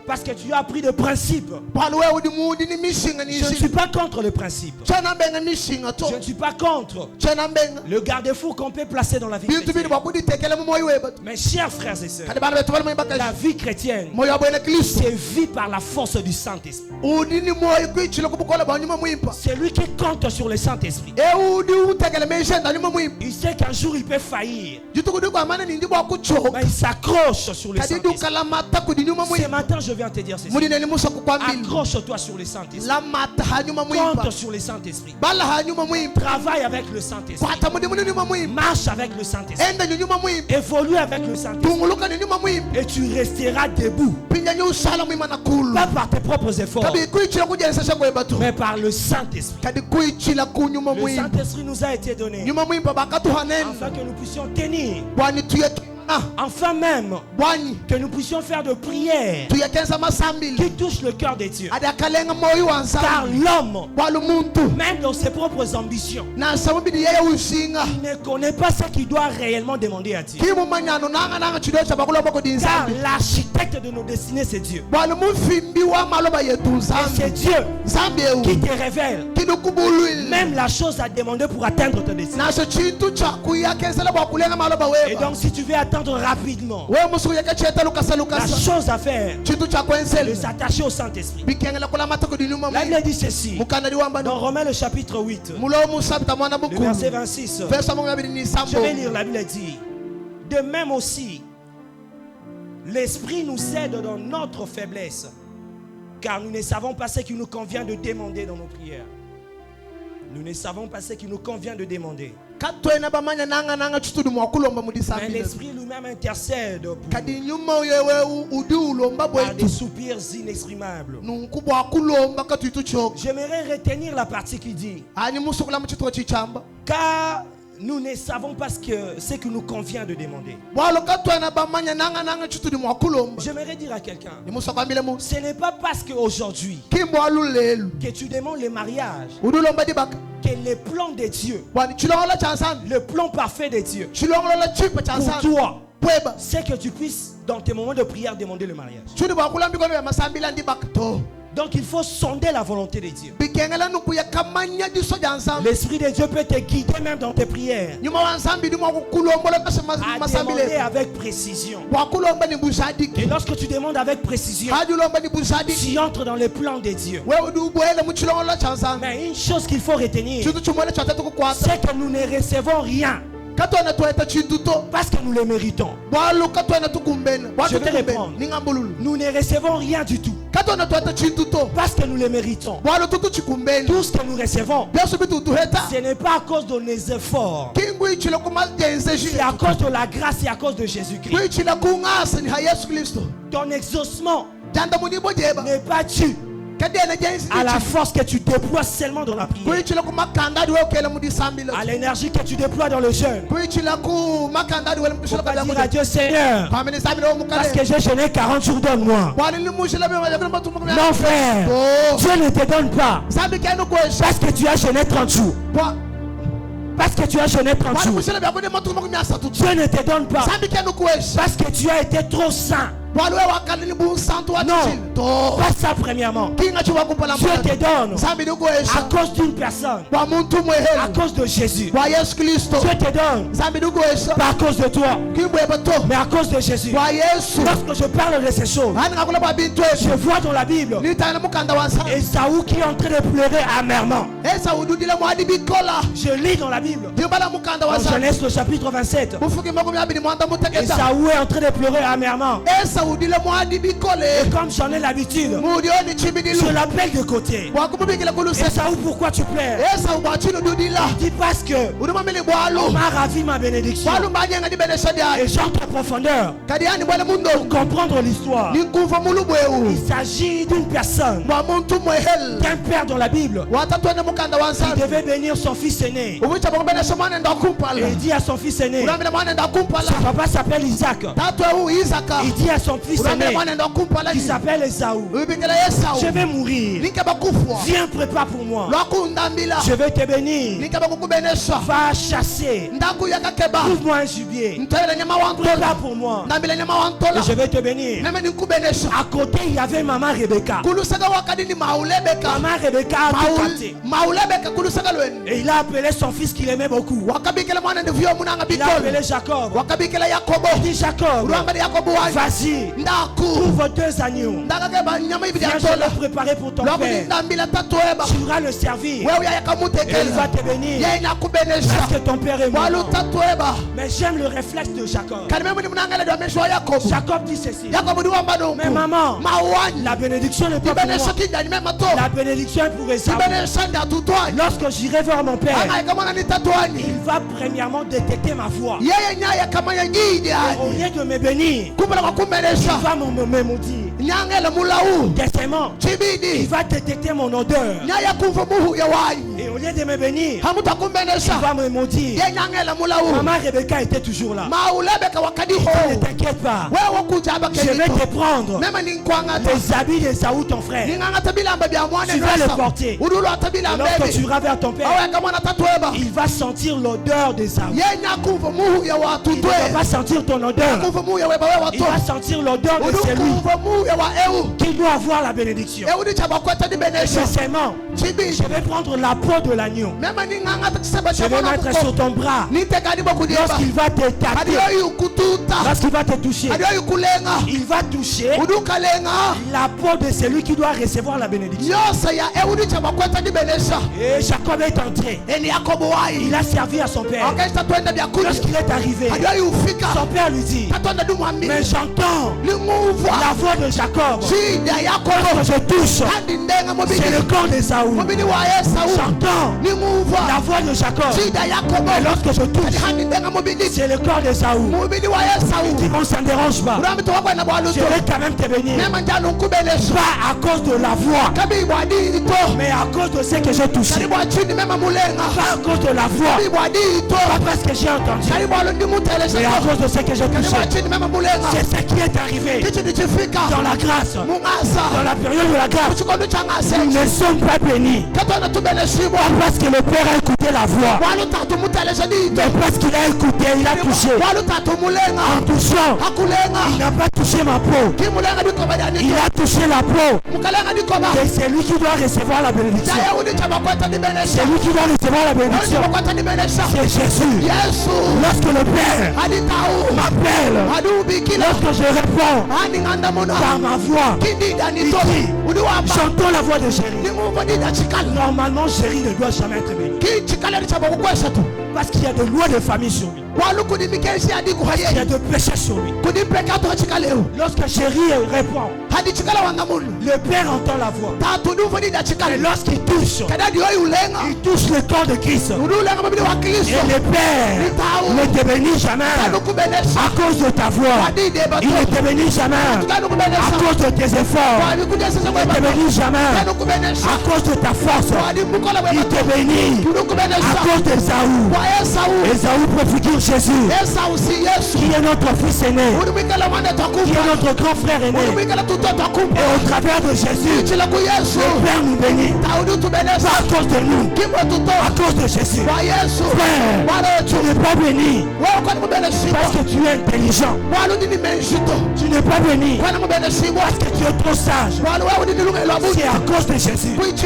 Parce que tu as appris de principes. Je ne suis pas contre le principe. Je ne suis pas contre le garde-fou qu'on peut placer dans la vie chrétienne. Mes chers frères et sœurs, la vie chrétienne, c'est vie par la force du Saint-Esprit. C'est lui qui compte sur le Saint-Esprit. Il sait qu'un jour il peut faillir, mais il s'accroche sur le Saint-Esprit. Ce matin je viens te dire ceci. Accroche-toi sur le Saint-Esprit. Compte sur le Saint-Esprit. Travaille avec le Saint-Esprit. Marche avec le Saint-Esprit. Évolue avec le Saint-Esprit. Et tu resteras debout. Pas par tes propres efforts, mais par le Saint-Esprit. Le Saint-Esprit nous a été donné afin que nous puissions tenir. Enfin même que nous puissions faire de prières qui touchent le cœur des dieux. Car l'homme, même dans ses propres ambitions, il ne connaît pas ce qu'il doit réellement demander à Dieu. Car l'architecte de nos destinées, c'est Dieu. Et c'est Dieu qui te révèle même la chose à demander pour atteindre ton destin. Et donc si tu veux atteindre rapidement, la chose à faire, c'est de s'attacher au Saint-Esprit. La Bible dit ceci dans Romains le chapitre 8, le verset 26. Je vais lire. La Bible dit: de même aussi, l'Esprit nous aide dans notre faiblesse, car nous ne savons pas ce qu'il nous convient de demander dans nos prières. Nous ne savons pas ce qu'il nous convient de demander. Mais l'Esprit lui-même intercède pour nous par des soupirs inexprimables. J'aimerais retenir la partie qui dit: car nous ne savons pas ce que nous convient de demander. J'aimerais dire à quelqu'un, ce n'est pas parce qu'aujourd'hui que tu demandes le mariage que le plan de Dieu, le plan parfait de Dieu pour toi, c'est que tu puisses dans tes moments de prière demander le mariage. Donc il faut sonder la volonté de Dieu. L'Esprit de Dieu peut te guider même dans tes prières à demander avec précision. Et lorsque tu demandes avec précision, tu entres dans le plan de Dieu. Mais une chose qu'il faut retenir, c'est que nous ne recevons rien parce que nous le méritons. Je vais répondre. Nous ne recevons rien du tout parce que nous le méritons. Tout ce que nous recevons, ce n'est pas à cause de nos efforts, c'est à cause de la grâce et à cause de Jésus-Christ. Ton exaucement n'est pas dû à la force que tu déploies seulement dans la prière, à l'énergie que tu déploies dans le jeûne. Faut pas dire à Dieu: Seigneur, parce que j'ai jeûné 40 jours, donne-moi. Non frère, Dieu ne te donne pas parce que tu as jeûné 30 jours. Parce que tu as jeûné 30 jours. Dieu ne te donne pas parce que tu as été trop saint. Non, pas ça premièrement. Dieu te donne à cause d'une personne, à cause de Jésus. Dieu te donne pas à cause de toi, mais à cause de Jésus. Lorsque je parle de ces choses, je vois dans la Bible Esaü qui est en train de pleurer amèrement. Je lis dans la Bible dans Genèse le chapitre 27, Esaü est en train de pleurer amèrement. Et comme j'en ai l'habitude, je l'appelle de côté. Esaü, pourquoi tu pleures? Il dit parce que on m'a ravi ma bénédiction. Et j'entre en profondeur pour comprendre l'histoire. Il s'agit d'une personne, d'un père dans la Bible. Il devait bénir son fils aîné. Et il dit à son fils aîné, son papa s'appelle Isaac. Il dit à son fils aîné, qui s'appelle Esaü, je vais mourir. Viens, prépare pour moi. Je vais te bénir. Va chasser. Trouve-moi un gibier. Prépare pour moi. Et je vais te bénir. À côté, il y avait maman Rebecca. Maman Rebecca a tout capté. Et il a appelé son fils qu'il aimait beaucoup. Il a appelé Jacob. Il dit Jacob, vas-y, ouvre 2 agneaux. Viens, je l'ai préparé pour ton père. Tu iras le servir. Et il va te bénir. Parce que ton père est mort. Mais j'aime le réflexe de Jacob. Jacob dit ceci. Mais maman, la bénédiction n'est pas pour moi. La bénédiction est pour Esaü. Lorsque j'irai vers mon père, il va premièrement détecter ma voix. Et au lieu de me bénir, il va me maudire. Deuxièmement, il va détecter mon odeur. Et au lieu de me bénir, il va me maudire. Maman Rebecca était toujours là. Ne t'inquiète pas, je vais te prendre les habits d'Esaü ton frère. Tu vas le porter. Et lorsque tu iras vers ton père, il va sentir l'odeur d'Esaü. Il ne va pas sentir ton odeur. Il va sentir l'odeur de celui qui doit avoir la bénédiction. Deuxièmement, je vais prendre la peau de l'agneau. Je vais mettre sur ton bras. Lorsqu'il va te taper, lorsqu'il va te toucher, il va toucher la peau de celui qui doit recevoir la bénédiction. Et Jacob est entré. Il a servi à son père. Lorsqu'il est arrivé, son père lui dit, mais j'entends la voix de Jacob. Quand je touche, c'est le corps d'Esaü. J'entends la voix de Jacob. Et lorsque je touche, c'est le corps d'Esaü. Il dit, bon, ça ne dérange pas. Je vais quand même te bénir. Pas à cause de la voix, mais à cause de ce que j'ai touché. Pas à cause de la voix, pas parce que j'ai entendu, mais à cause de ce que j'ai touché. C'est ce qui est arrivé dans la grâce. Dans la période de la grâce, nous ne sommes pas bénis. Pas parce que le Père a écouté la voix, mais parce qu'il a écouté, il a touché. En touchant, il n'a pas touché ma peau, il a touché la peau. Et c'est lui qui doit recevoir la bénédiction. C'est lui qui doit recevoir la bénédiction. C'est Jésus. Lorsque le Père m'appelle, lorsque je réponds par ma voix, il dit, j'entends la voix de Jérémie. Normalement, Jérémie ne doit jamais être béni. Parce qu'il y a de lois de famille sur lui. Il y a de péchés sur lui. Lorsque Jérémie répond, le Père entend la voix. Et lorsqu'il touche, il touche le corps de Christ. Et le Père ne te bénit jamais à cause de ta voix. Il ne te bénit jamais à cause de tes efforts. Il ne te bénit jamais à cause de ta force. Il te bénit à cause d'Esaü. Esaü préfigure Jésus, qui est notre fils aîné, qui est notre grand frère aîné. Et au travers de Jésus, le Père nous bénit. Pas à cause de nous, à cause de Jésus. Frère, tu n'es pas béni parce que tu es intelligent. Tu n'es pas béni parce que tu es trop sage. C'est à cause de Jésus que tu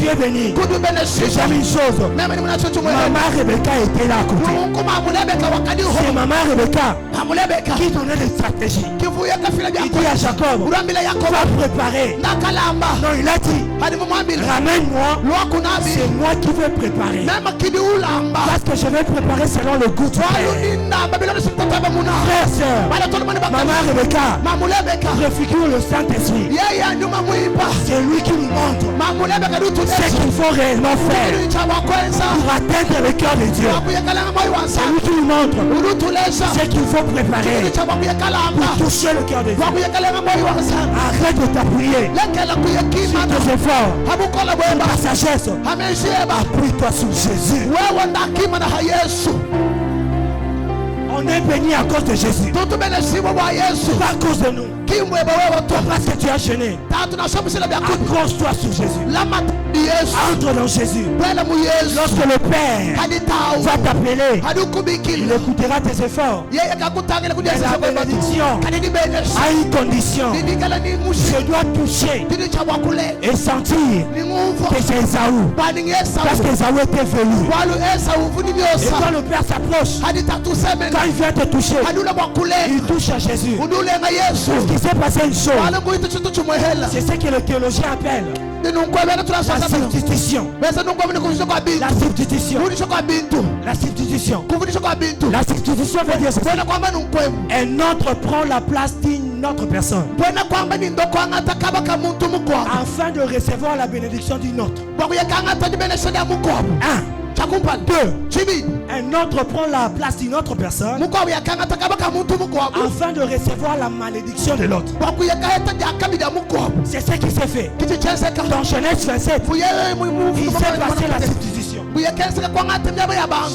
es béni. Et j'aime une chose, maman Rebecca était là à côté. C'est maman Rebecca qui donnait des stratégies. Il dit à Jacob, va préparer. Non, il a dit, ramène-moi, c'est moi qui vais préparer. Parce que je vais préparer selon le goût du Père. Frère, sœur, maman Rebecca préfigure le Saint-Esprit. C'est lui qui nous montre ce qu'il faut réellement faire pour atteindre le cœur de Dieu. C'est lui qui nous montre ce qu'il faut préparer pour toucher le cœur de Dieu. Arrête de t'appuyer sur tes efforts, sur ta sagesse. Appuie-toi sur Jésus. On est béni à cause de Jésus. Pas à cause de nous. Parce que tu as jeûné. Accroche-toi sur Jésus. Entre dans Jésus. Lorsque le Père va t'appeler, il écoutera tes efforts. Et la bénédiction a une condition. Je dois toucher et sentir que c'est Esaü. Parce qu'Esaü était velu. Et quand le Père s'approche, quand il vient te toucher, il touche à Jésus. Parce qu'il s'est passé une chose. C'est ce que le théologien appelle la substitution. La substitution. La substitution. La substitution veut dire ceci. Un autre prend la place d'une autre personne afin de recevoir la bénédiction d'une autre. Un autre prend la place d'une autre personne afin de recevoir la malédiction de l'autre. C'est ce qui s'est fait. Dans Genèse 27, il s'est passé la substitution.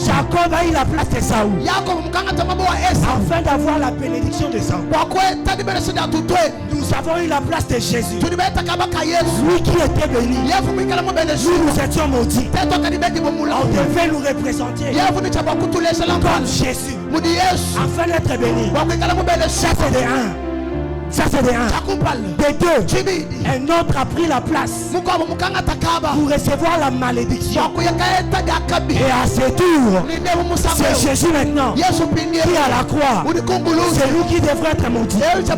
Jacob a eu la place d'Esaü afin d'avoir la bénédiction d'Esaü. Nous avons eu la place de Jésus. Lui qui était béni, nous étions maudits. On devait nous représenter comme Jésus afin d'être béni. Ça c'est de un. Ça c'est de un. De deux, un autre a pris la place pour recevoir la malédiction. Et à ce tour, c'est Jésus maintenant qui est à la croix. C'est lui qui devrait être maudit. Il a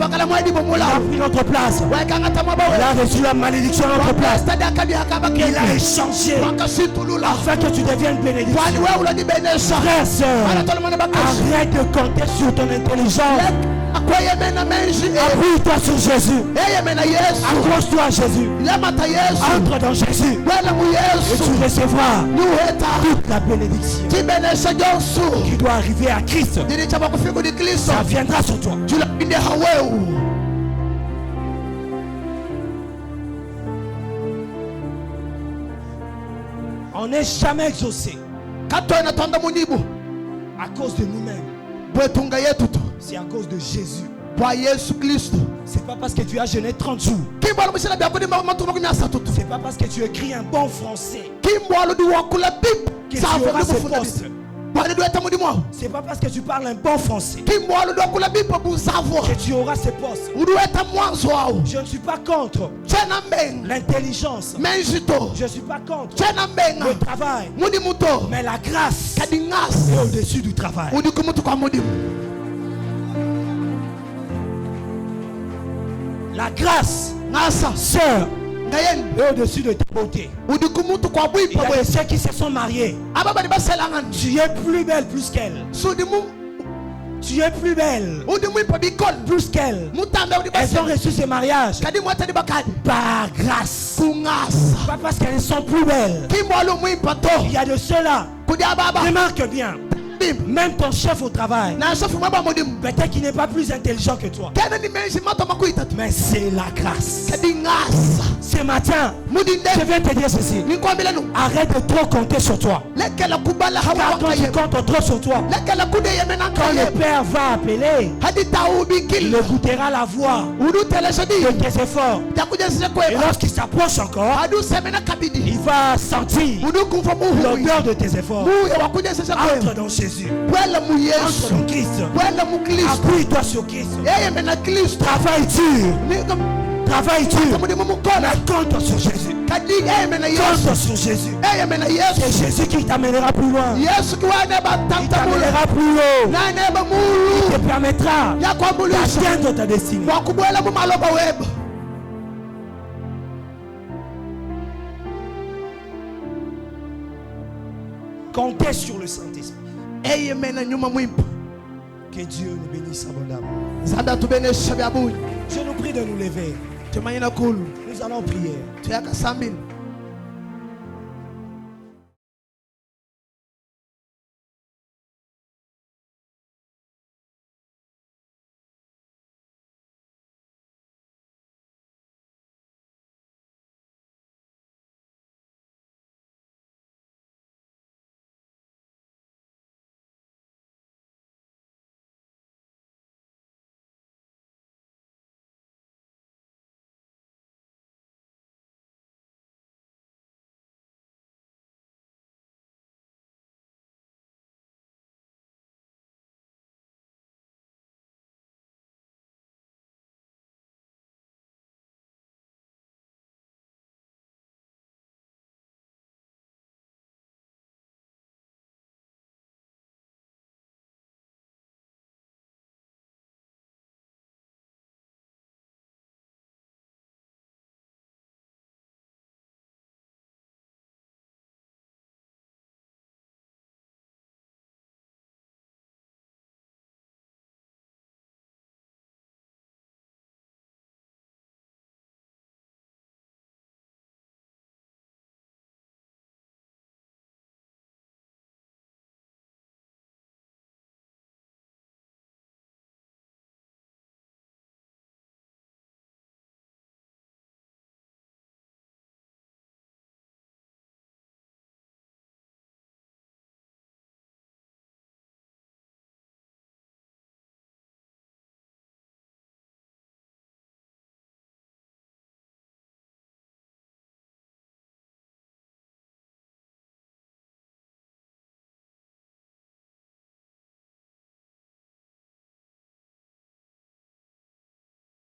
pris notre place. Il a reçu la malédiction à notre place. Il a échangé afin que tu deviennes bénédiction. Frère, sœur, arrête de compter sur ton intelligence. Appuie-toi sur Jésus. Accroche-toi à Jésus. Entre dans Jésus. Et tu recevras toute la bénédiction qui doit arriver à Christ. Ça viendra sur toi. On n'est jamais exaucé à cause de nous-mêmes. C'est à cause de Jésus. C'est pas parce que tu as jeûné 30 jours. C'est pas parce que tu écris un bon français que tu auras ce poste. C'est pas parce que tu parles un bon français que tu auras ce poste. Je ne suis pas contre l'intelligence. Je ne suis pas contre le travail. Mais la grâce est au-dessus du travail. La grâce, sœur, est au-dessus de ta beauté. Il y a ceux qui se sont mariés. Tu es plus belle plus qu'elle. Tu es plus belle plus qu'elle. Elles ont reçu ce mariage par grâce. Pas parce qu'elles sont plus belles. Il y a de ceux-là. Remarque bien. Même ton chef au travail, peut-être qu'il n'est pas plus intelligent que toi. Mais c'est la grâce. Ce matin, je viens te dire ceci. Arrête de trop compter sur toi. Car quand tu comptes trop sur toi, quand le Père va appeler, il écoutera la voix de tes efforts. Et lorsqu'il s'approche encore, il va sentir l'odeur de tes efforts. Entre dans Jésus. Entre dans Christ. Appuie-toi sur Christ. Travaille dur. travail dur, mais compte sur Jésus. Compte sur Jésus. C'est Jésus qui t'amènera plus loin. Il t'amènera plus haut. Il te permettra d'atteindre ta destinée. Comptez sur le Saint-Esprit. Que Dieu nous bénisse abondamment. Je nous prie de nous lever. Nous allons prier.